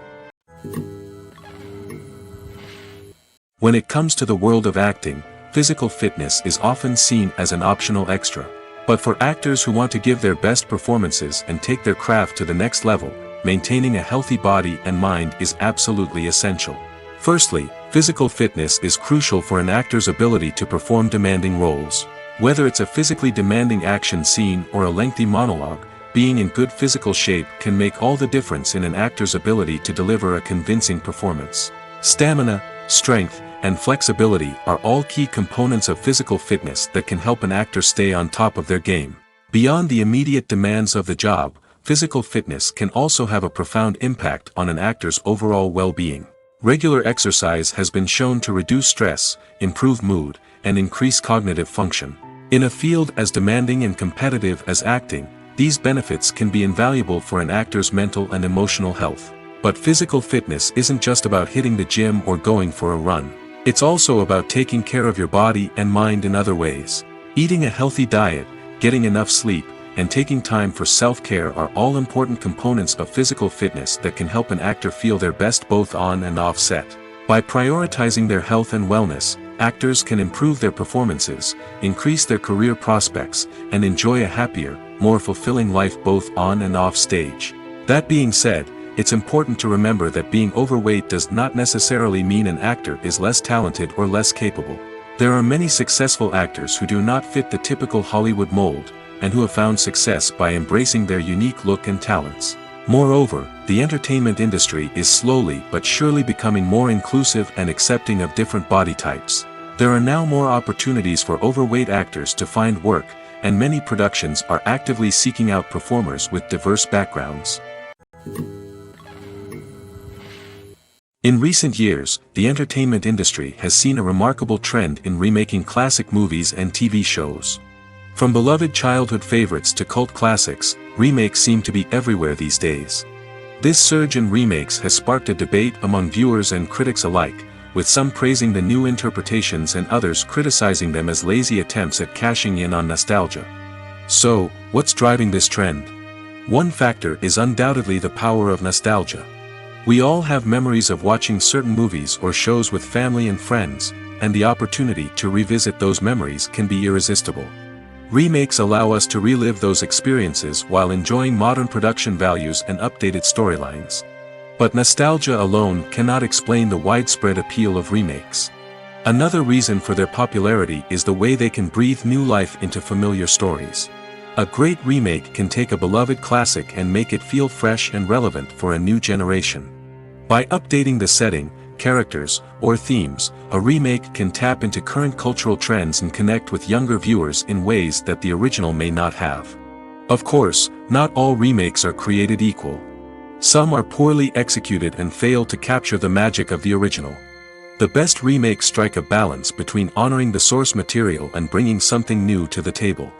When it comes to the world of acting, physical fitness is often seen as an optional extra. But for actors who want to give their best performances and take their craft to the next level, maintaining a healthy body and mind is absolutely essential. Firstly, physical fitness is crucial for an actor's ability to perform demanding roles. Whether it's a physically demanding action scene or a lengthy monologue, being in good physical shape can make all the difference in an actor's ability to deliver a convincing performance. Stamina, strength, and flexibility are all key components of physical fitness that can help an actor stay on top of their game. Beyond the immediate demands of the job, physical fitness can also have a profound impact on an actor's overall well-being. Regular exercise has been shown to reduce stress, improve mood, and increase cognitive function. In a field as demanding and competitive as acting, these benefits can be invaluable for an actor's mental and emotional health. But physical fitness isn't just about hitting the gym or going for a run. It's also about taking care of your body and mind in other ways. Eating a healthy diet, getting enough sleep, and taking time for self-care are all important components of physical fitness that can help an actor feel their best both on and off set. By prioritizing their health and wellness, actors can improve their performances, increase their career prospects, and enjoy a happier, more fulfilling life both on and off stage. That being said, it's important to remember that being overweight does not necessarily mean an actor is less talented or less capable. There are many successful actors who do not fit the typical Hollywood mold, and who have found success by embracing their unique look and talents. Moreover, the entertainment industry is slowly but surely becoming more inclusive and accepting of different body types. There are now more opportunities for overweight actors to find work, and many productions are actively seeking out performers with diverse backgrounds. In recent years, the entertainment industry has seen a remarkable trend in remaking classic movies and TV shows. From beloved childhood favorites to cult classics, remakes seem to be everywhere these days. This surge in remakes has sparked a debate among viewers and critics alike, with some praising the new interpretations and others criticizing them as lazy attempts at cashing in on nostalgia. So, what's driving this trend? One factor is undoubtedly the power of nostalgia. We all have memories of watching certain movies or shows with family and friends, and the opportunity to revisit those memories can be irresistible. Remakes allow us to relive those experiences while enjoying modern production values and updated storylines. But nostalgia alone cannot explain the widespread appeal of remakes. Another reason for their popularity is the way they can breathe new life into familiar stories. A great remake can take a beloved classic and make it feel fresh and relevant for a new generation. By updating the setting, characters, or themes, a remake can tap into current cultural trends and connect with younger viewers in ways that the original may not have. Of course, not all remakes are created equal. Some are poorly executed and fail to capture the magic of the original. The best remakes strike a balance between honoring the source material and bringing something new to the table.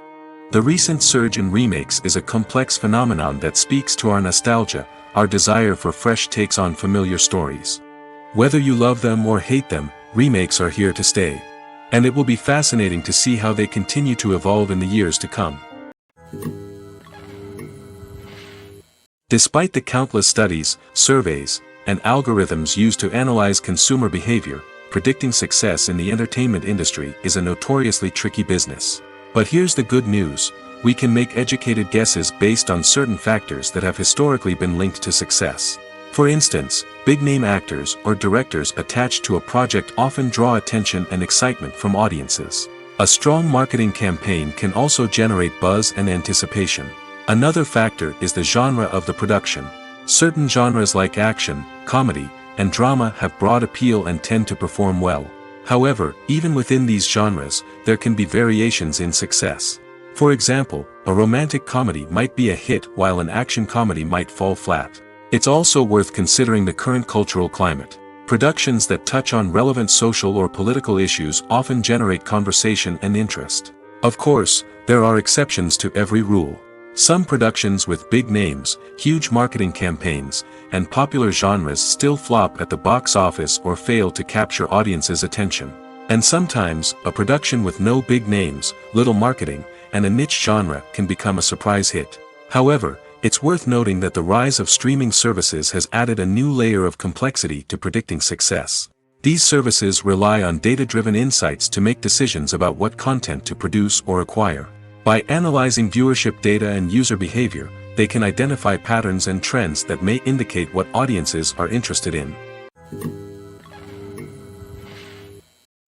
The recent surge in remakes is a complex phenomenon that speaks to our nostalgia, our desire for fresh takes on familiar stories. Whether you love them or hate them, remakes are here to stay. And it will be fascinating to see how they continue to evolve in the years to come. Despite the countless studies, surveys, and algorithms used to analyze consumer behavior, predicting success in the entertainment industry is a notoriously tricky business. But here's the good news: we can make educated guesses based on certain factors that have historically been linked to success. For instance, big-name actors or directors attached to a project often draw attention and excitement from audiences. A strong marketing campaign can also generate buzz and anticipation. Another factor is the genre of the production. Certain genres like action, comedy, and drama have broad appeal and tend to perform well. However, even within these genres, there can be variations in success. For example, a romantic comedy might be a hit while an action comedy might fall flat. It's also worth considering the current cultural climate. Productions that touch on relevant social or political issues often generate conversation and interest. Of course, there are exceptions to every rule. Some productions with big names, huge marketing campaigns, and popular genres still flop at the box office or fail to capture audiences' attention. And sometimes, a production with no big names, little marketing, and a niche genre can become a surprise hit. However, it's worth noting that the rise of streaming services has added a new layer of complexity to predicting success. These services rely on data-driven insights to make decisions about what content to produce or acquire. By analyzing viewership data and user behavior, they can identify patterns and trends that may indicate what audiences are interested in.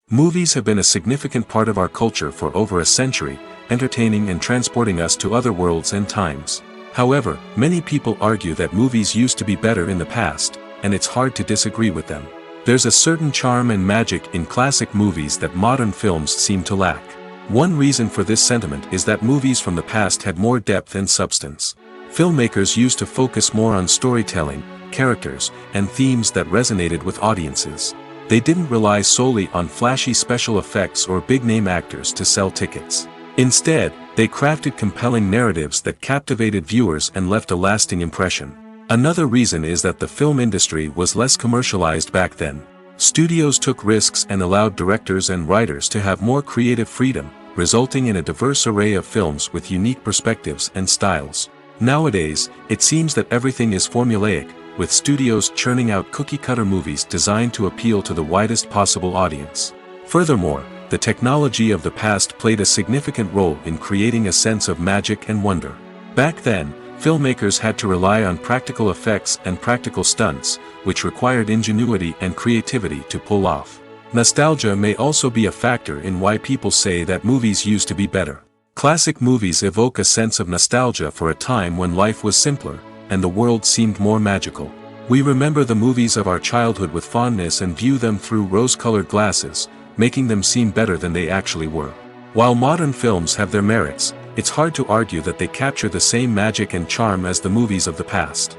Movies have been a significant part of our culture for over a century, entertaining and transporting us to other worlds and times. However, many people argue that movies used to be better in the past, and it's hard to disagree with them. There's a certain charm and magic in classic movies that modern films seem to lack. One reason for this sentiment is that movies from the past had more depth and substance. Filmmakers used to focus more on storytelling, characters, and themes that resonated with audiences. They didn't rely solely on flashy special effects or big-name actors to sell tickets. Instead, they crafted compelling narratives that captivated viewers and left a lasting impression. Another reason is that the film industry was less commercialized back then. Studios took risks and allowed directors and writers to have more creative freedom, resulting in a diverse array of films with unique perspectives and styles. Nowadays, it seems that everything is formulaic, with studios churning out cookie-cutter movies designed to appeal to the widest possible audience. Furthermore, the technology of the past played a significant role in creating a sense of magic and wonder. Back then, filmmakers had to rely on practical effects and practical stunts, which required ingenuity and creativity to pull off. Nostalgia may also be a factor in why people say that movies used to be better. Classic movies evoke a sense of nostalgia for a time when life was simpler, and the world seemed more magical. We remember the movies of our childhood with fondness and view them through rose-colored glasses, making them seem better than they actually were. While modern films have their merits, it's hard to argue that they capture the same magic and charm as the movies of the past.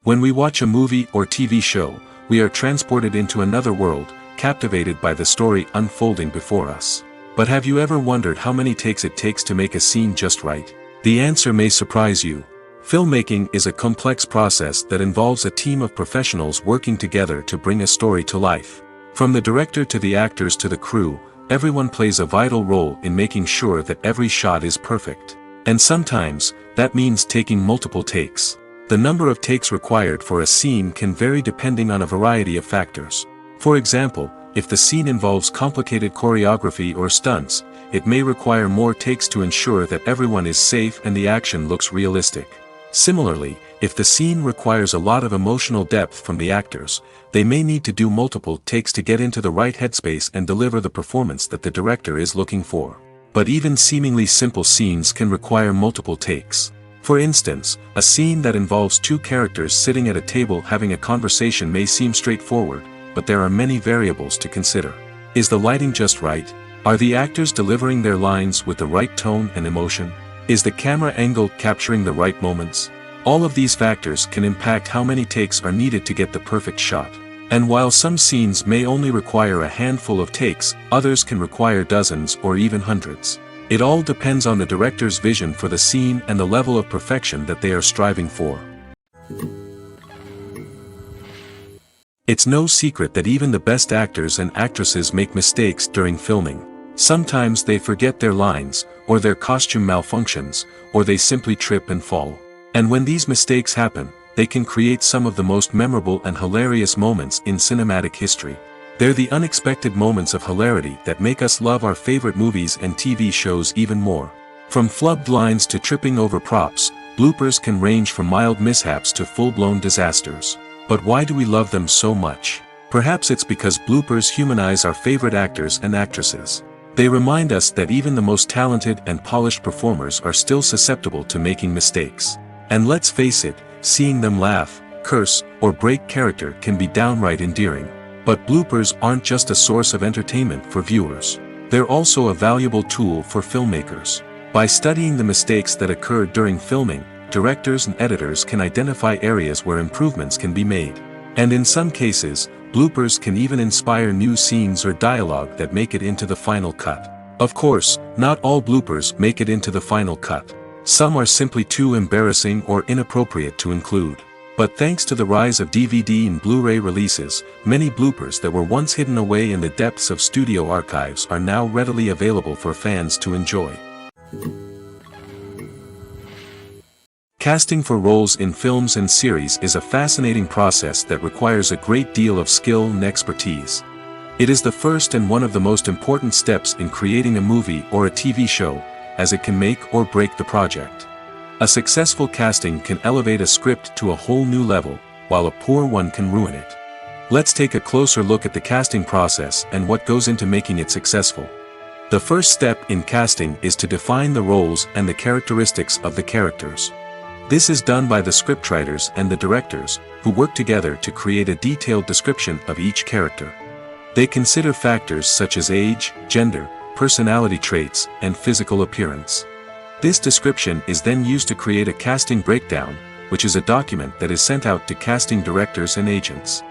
When we watch a movie or TV show, we are transported into another world, captivated by the story unfolding before us. But have you ever wondered how many takes it takes to make a scene just right? The answer may surprise you. Filmmaking is a complex process that involves a team of professionals working together to bring a story to life. From the director to the actors to the crew, everyone plays a vital role in making sure that every shot is perfect. And sometimes, that means taking multiple takes. The number of takes required for a scene can vary depending on a variety of factors. For example, if the scene involves complicated choreography or stunts, it may require more takes to ensure that everyone is safe and the action looks realistic. Similarly, if the scene requires a lot of emotional depth from the actors, they may need to do multiple takes to get into the right headspace and deliver the performance that the director is looking for. But even seemingly simple scenes can require multiple takes. For instance, a scene that involves two characters sitting at a table having a conversation may seem straightforward, but there are many variables to consider. Is the lighting just right? Are the actors delivering their lines with the right tone and emotion? Is the camera angle capturing the right moments? All of these factors can impact how many takes are needed to get the perfect shot. And while some scenes may only require a handful of takes, others can require dozens or even hundreds. It all depends on the director's vision for the scene and the level of perfection that they are striving for. It's no secret that even the best actors and actresses make mistakes during filming. Sometimes they forget their lines, or their costume malfunctions, or they simply trip and fall. And when these mistakes happen, they can create some of the most memorable and hilarious moments in cinematic history. They're the unexpected moments of hilarity that make us love our favorite movies and TV shows even more. From flubbed lines to tripping over props, bloopers can range from mild mishaps to full-blown disasters. But why do we love them so much? Perhaps it's because bloopers humanize our favorite actors and actresses. They remind us that even the most talented and polished performers are still susceptible to making mistakes. And let's face it, seeing them laugh, curse, or break character can be downright endearing. But bloopers aren't just a source of entertainment for viewers. They're also a valuable tool for filmmakers. By studying the mistakes that occur during filming, directors and editors can identify areas where improvements can be made. And in some cases, bloopers can even inspire new scenes or dialogue that make it into the final cut. Of course, not all bloopers make it into the final cut. Some are simply too embarrassing or inappropriate to include. But thanks to the rise of DVD and Blu-ray releases, many bloopers that were once hidden away in the depths of studio archives are now readily available for fans to enjoy. Casting for roles in films and series is a fascinating process that requires a great deal of skill and expertise. It is the first and one of the most important steps in creating a movie or a TV show, as it can make or break the project. A successful casting can elevate a script to a whole new level, while a poor one can ruin it. Let's take a closer look at the casting process and what goes into making it successful. The first step in casting is to define the roles and the characteristics of the characters. This is done by the scriptwriters and the directors, who work together to create a detailed description of each character. They consider factors such as age, gender, personality traits, and physical appearance. This description is then used to create a casting breakdown, which is a document that is sent out to casting directors and agents.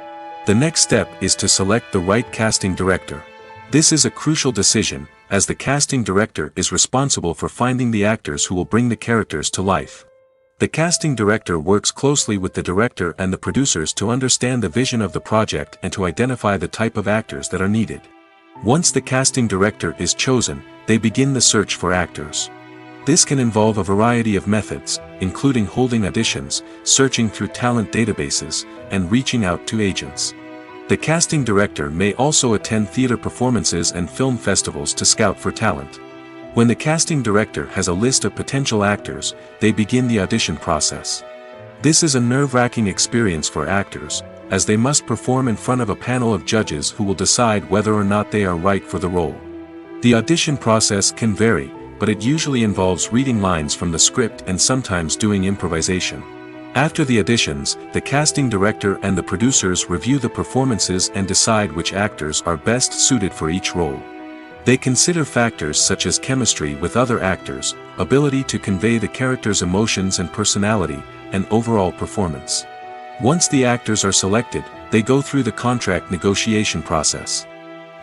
The next step is to select the right casting director. This is a crucial decision, as the casting director is responsible for finding the actors who will bring the characters to life. The casting director works closely with the director and the producers to understand the vision of the project and to identify the type of actors that are needed. Once the casting director is chosen, they begin the search for actors. This can involve a variety of methods, including holding auditions, searching through talent databases, and reaching out to agents. The casting director may also attend theater performances and film festivals to scout for talent. When the casting director has a list of potential actors, they begin the audition process. This is a nerve-wracking experience for actors, as they must perform in front of a panel of judges who will decide whether or not they are right for the role. The audition process can vary, but it usually involves reading lines from the script and sometimes doing improvisation. After the auditions, the casting director and the producers review the performances and decide which actors are best suited for each role. They consider factors such as chemistry with other actors, ability to convey the character's emotions and personality, and overall performance. Once the actors are selected, they go through the contract negotiation process.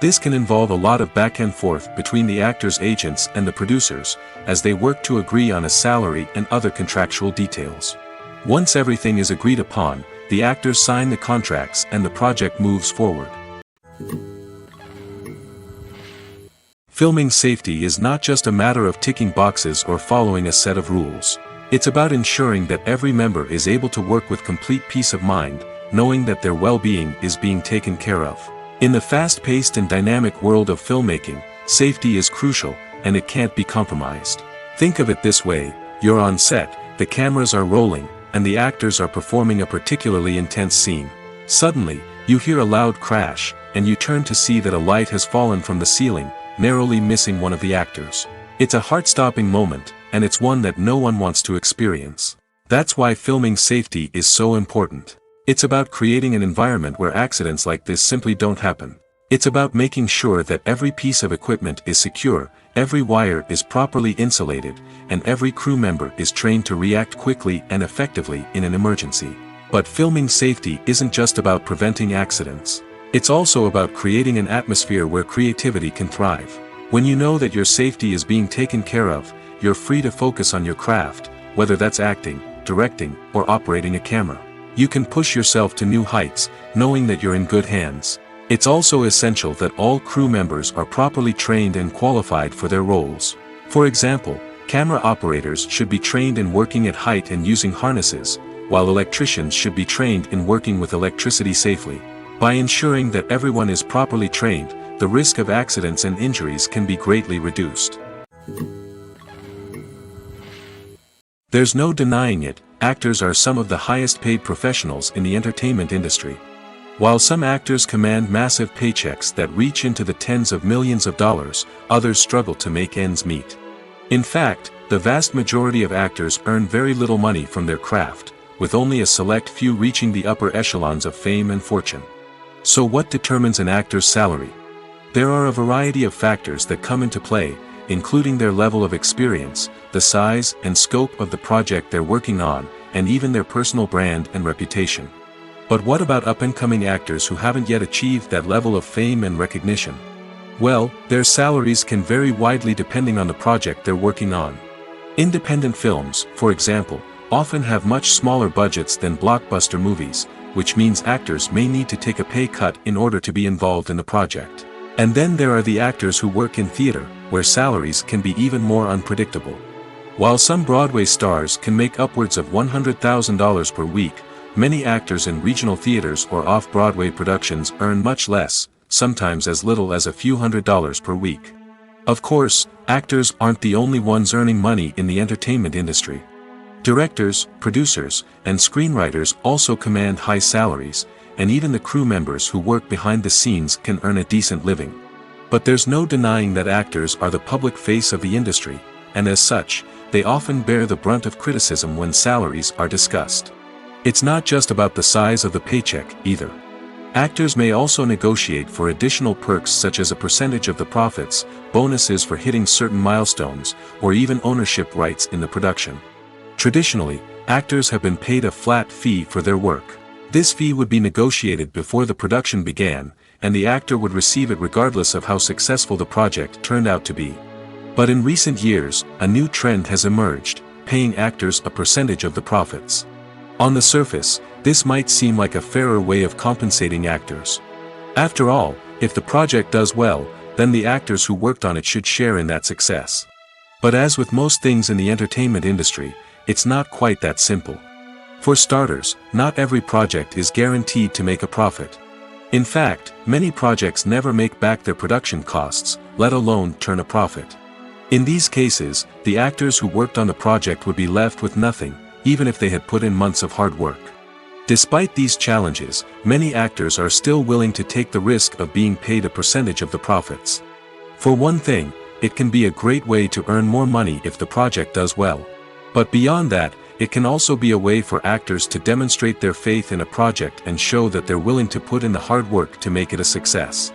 This can involve a lot of back and forth between the actors' agents and the producers, as they work to agree on a salary and other contractual details. Once everything is agreed upon, the actors sign the contracts and the project moves forward. Filming safety is not just a matter of ticking boxes or following a set of rules. It's about ensuring that every member is able to work with complete peace of mind, knowing that their well-being is being taken care of. In the fast-paced and dynamic world of filmmaking, safety is crucial, and it can't be compromised. Think of it this way: you're on set, the cameras are rolling, and the actors are performing a particularly intense scene. Suddenly, you hear a loud crash, and you turn to see that a light has fallen from the ceiling, narrowly missing one of the actors. It's a heart-stopping moment, and it's one that no one wants to experience. That's why filming safety is so important. It's about creating an environment where accidents like this simply don't happen. It's about making sure that every piece of equipment is secure, every wire is properly insulated, and every crew member is trained to react quickly and effectively in an emergency. But filming safety isn't just about preventing accidents. It's also about creating an atmosphere where creativity can thrive. When you know that your safety is being taken care of, you're free to focus on your craft, whether that's acting, directing, or operating a camera. You can push yourself to new heights, knowing that you're in good hands. It's also essential that all crew members are properly trained and qualified for their roles. For example, camera operators should be trained in working at height and using harnesses, while electricians should be trained in working with electricity safely. By ensuring that everyone is properly trained, the risk of accidents and injuries can be greatly reduced. There's no denying it, actors are some of the highest paid professionals in the entertainment industry. While some actors command massive paychecks that reach into the tens of millions of dollars, others struggle to make ends meet. In fact, the vast majority of actors earn very little money from their craft, with only a select few reaching the upper echelons of fame and fortune. So what determines an actor's salary? There are a variety of factors that come into play, including their level of experience, the size and scope of the project they're working on, and even their personal brand and reputation. But what about up-and-coming actors who haven't yet achieved that level of fame and recognition? Well, their salaries can vary widely depending on the project they're working on. Independent films, for example, often have much smaller budgets than blockbuster movies, which means actors may need to take a pay cut in order to be involved in the project. And then there are the actors who work in theater, where salaries can be even more unpredictable. While some Broadway stars can make upwards of $100,000 per week, many actors in regional theaters or off-Broadway productions earn much less, sometimes as little as a few $100s per week. Of course, actors aren't the only ones earning money in the entertainment industry. Directors, producers, and screenwriters also command high salaries, and even the crew members who work behind the scenes can earn a decent living. But there's no denying that actors are the public face of the industry, and as such, they often bear the brunt of criticism when salaries are discussed. It's not just about the size of the paycheck, either. Actors may also negotiate for additional perks such as a percentage of the profits, bonuses for hitting certain milestones, or even ownership rights in the production. Traditionally, actors have been paid a flat fee for their work. This fee would be negotiated before the production began, and the actor would receive it regardless of how successful the project turned out to be. But in recent years, a new trend has emerged, paying actors a percentage of the profits. On the surface, this might seem like a fairer way of compensating actors. After all, if the project does well, then the actors who worked on it should share in that success. But as with most things in the entertainment industry, it's not quite that simple. For starters, not every project is guaranteed to make a profit. In fact, many projects never make back their production costs, let alone turn a profit. In these cases, the actors who worked on the project would be left with nothing, even if they had put in months of hard work. Despite these challenges, many actors are still willing to take the risk of being paid a percentage of the profits. For one thing, it can be a great way to earn more money if the project does well. But beyond that, it can also be a way for actors to demonstrate their faith in a project and show that they're willing to put in the hard work to make it a success.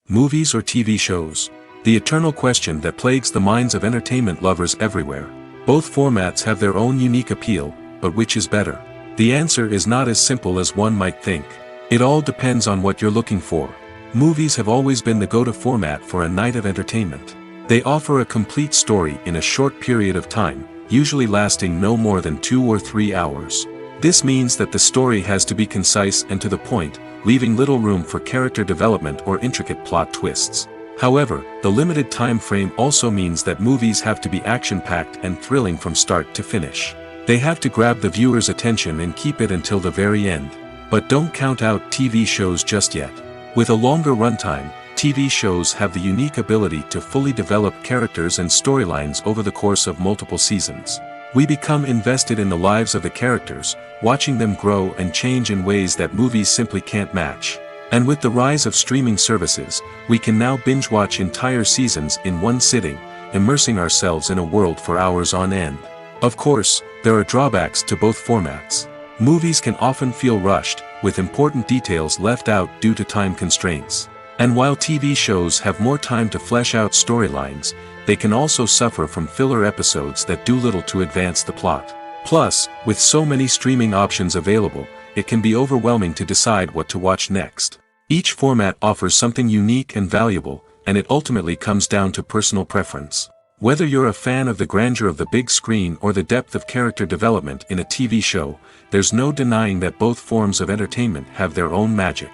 Movies or TV shows? The eternal question that plagues the minds of entertainment lovers everywhere. Both formats have their own unique appeal, but which is better? The answer is not as simple as one might think. It all depends on what you're looking for. Movies have always been the go-to format for a night of entertainment. They offer a complete story in a short period of time, usually lasting no more than 2 or 3 hours. This means that the story has to be concise and to the point, leaving little room for character development or intricate plot twists. However, the limited time frame also means that movies have to be action-packed and thrilling from start to finish. They have to grab the viewer's attention and keep it until the very end. But don't count out TV shows just yet. With a longer runtime, TV shows have the unique ability to fully develop characters and storylines over the course of multiple seasons. We become invested in the lives of the characters, watching them grow and change in ways that movies simply can't match. And with the rise of streaming services, we can now binge-watch entire seasons in one sitting, immersing ourselves in a world for hours on end. Of course, there are drawbacks to both formats. Movies can often feel rushed, with important details left out due to time constraints. And while TV shows have more time to flesh out storylines, they can also suffer from filler episodes that do little to advance the plot. Plus, with so many streaming options available, it can be overwhelming to decide what to watch next. Each format offers something unique and valuable, and it ultimately comes down to personal preference. Whether you're a fan of the grandeur of the big screen or the depth of character development in a TV show, there's no denying that both forms of entertainment have their own magic.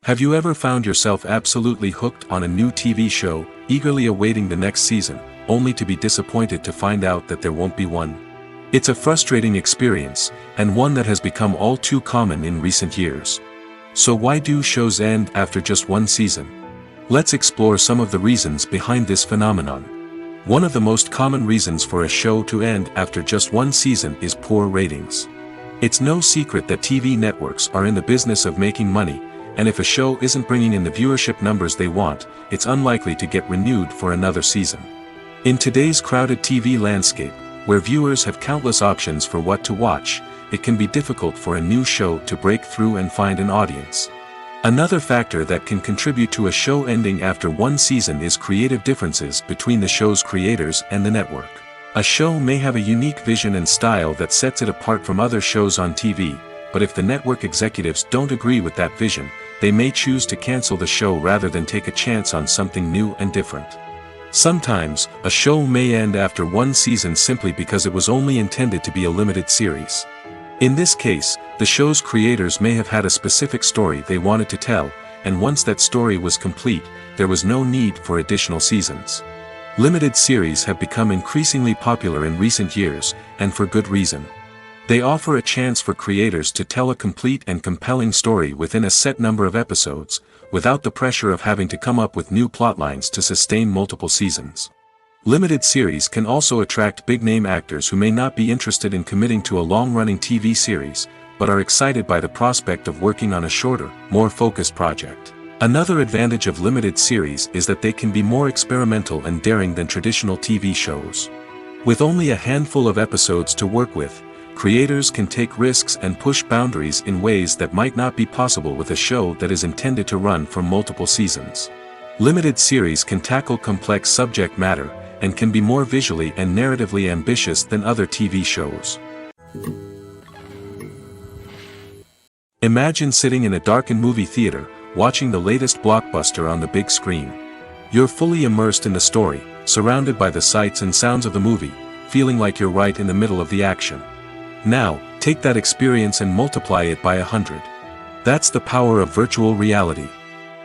Have you ever found yourself absolutely hooked on a new TV show, eagerly awaiting the next season, only to be disappointed to find out that there won't be one? It's a frustrating experience, and one that has become all too common in recent years. So why do shows end after just one season? Let's explore some of the reasons behind this phenomenon. One of the most common reasons for a show to end after just one season is poor ratings. It's no secret that TV networks are in the business of making money, and if a show isn't bringing in the viewership numbers they want, it's unlikely to get renewed for another season. In today's crowded TV landscape, where viewers have countless options for what to watch, it can be difficult for a new show to break through and find an audience. Another factor that can contribute to a show ending after one season is creative differences between the show's creators and the network. A show may have a unique vision and style that sets it apart from other shows on TV, but if the network executives don't agree with that vision, they may choose to cancel the show rather than take a chance on something new and different. Sometimes, a show may end after one season simply because it was only intended to be a limited series. In this case, the show's creators may have had a specific story they wanted to tell, and once that story was complete, there was no need for additional seasons. Limited series have become increasingly popular in recent years, and for good reason. They offer a chance for creators to tell a complete and compelling story within a set number of episodes, without the pressure of having to come up with new plotlines to sustain multiple seasons. Limited series can also attract big-name actors who may not be interested in committing to a long-running TV series, but are excited by the prospect of working on a shorter, more focused project. Another advantage of limited series is that they can be more experimental and daring than traditional TV shows. With only a handful of episodes to work with, creators can take risks and push boundaries in ways that might not be possible with a show that is intended to run for multiple seasons. Limited series can tackle complex subject matter, and can be more visually and narratively ambitious than other TV shows. Imagine sitting in a darkened movie theater, watching the latest blockbuster on the big screen. You're fully immersed in the story, surrounded by the sights and sounds of the movie, feeling like you're right in the middle of the action. Now, take that experience and multiply it by 100. That's the power of virtual reality.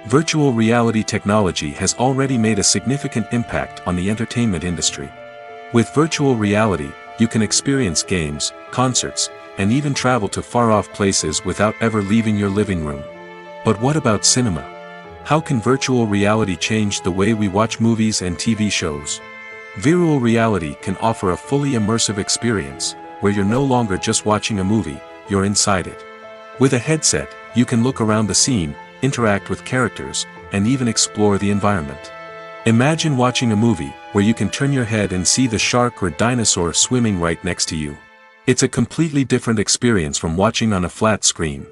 Virtual reality technology has already made a significant impact on the entertainment industry. With virtual reality, you can experience games, concerts, and even travel to far-off places without ever leaving your living room. But what about cinema? How can virtual reality change the way we watch movies and TV shows? Virtual reality can offer a fully immersive experience, where you're no longer just watching a movie, you're inside it. With a headset, you can look around the scene, interact with characters, and even explore the environment. Imagine watching a movie where you can turn your head and see the shark or dinosaur swimming right next to you. It's a completely different experience from watching on a flat screen.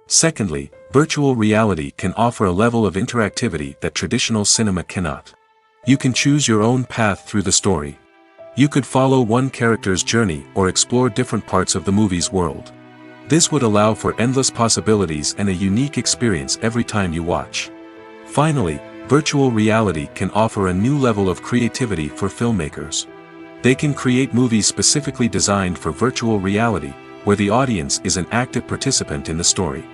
Secondly, virtual reality can offer a level of interactivity that traditional cinema cannot. You can choose your own path through the story. You could follow one character's journey or explore different parts of the movie's world. This would allow for endless possibilities and a unique experience every time you watch. Finally, virtual reality can offer a new level of creativity for filmmakers. They can create movies specifically designed for virtual reality, where the audience is an active participant in the story.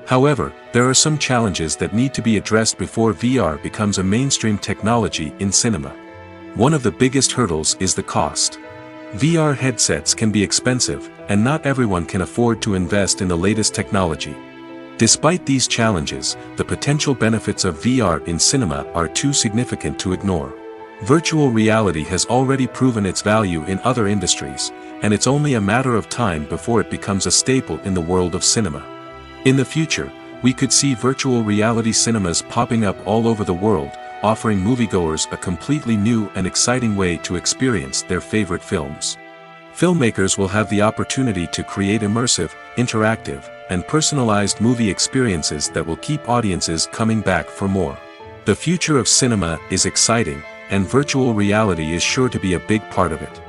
However, there are some challenges that need to be addressed before VR becomes a mainstream technology in cinema. One of the biggest hurdles is the cost. VR headsets can be expensive, and not everyone can afford to invest in the latest technology. Despite these challenges, the potential benefits of VR in cinema are too significant to ignore. Virtual reality has already proven its value in other industries, and it's only a matter of time before it becomes a staple in the world of cinema. In the future, we could see virtual reality cinemas popping up all over the world, offering moviegoers a completely new and exciting way to experience their favorite films. Filmmakers will have the opportunity to create immersive, interactive, and personalized movie experiences that will keep audiences coming back for more. The future of cinema is exciting, and virtual reality is sure to be a big part of it.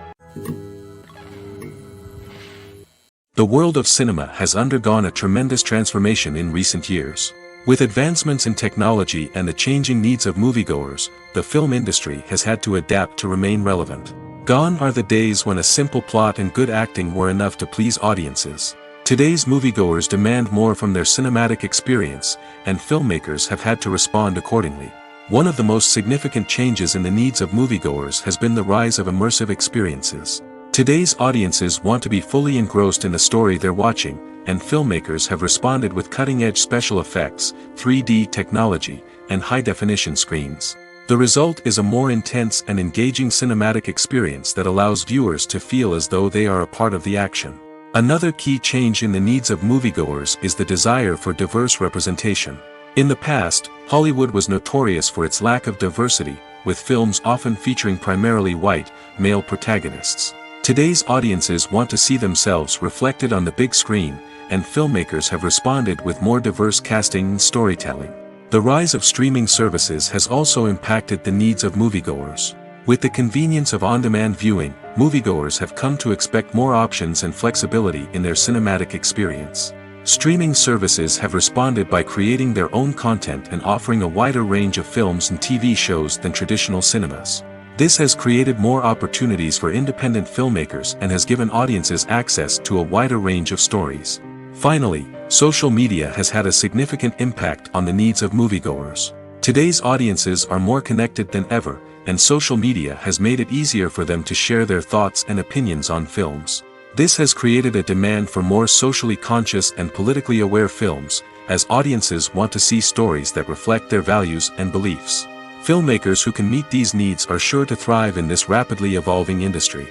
The world of cinema has undergone a tremendous transformation in recent years. With advancements in technology and the changing needs of moviegoers, the film industry has had to adapt to remain relevant. Gone are the days when a simple plot and good acting were enough to please audiences. Today's moviegoers demand more from their cinematic experience, and filmmakers have had to respond accordingly. One of the most significant changes in the needs of moviegoers has been the rise of immersive experiences. Today's audiences want to be fully engrossed in the story they're watching, and filmmakers have responded with cutting-edge special effects, 3D technology, and high-definition screens. The result is a more intense and engaging cinematic experience that allows viewers to feel as though they are a part of the action. Another key change in the needs of moviegoers is the desire for diverse representation. In the past, Hollywood was notorious for its lack of diversity, with films often featuring primarily white, male protagonists. Today's audiences want to see themselves reflected on the big screen, and filmmakers have responded with more diverse casting and storytelling. The rise of streaming services has also impacted the needs of moviegoers. With the convenience of on-demand viewing, moviegoers have come to expect more options and flexibility in their cinematic experience. Streaming services have responded by creating their own content and offering a wider range of films and TV shows than traditional cinemas. This has created more opportunities for independent filmmakers and has given audiences access to a wider range of stories. Finally, social media has had a significant impact on the needs of moviegoers. Today's audiences are more connected than ever, and social media has made it easier for them to share their thoughts and opinions on films. This has created a demand for more socially conscious and politically aware films, as audiences want to see stories that reflect their values and beliefs. Filmmakers who can meet these needs are sure to thrive in this rapidly evolving industry.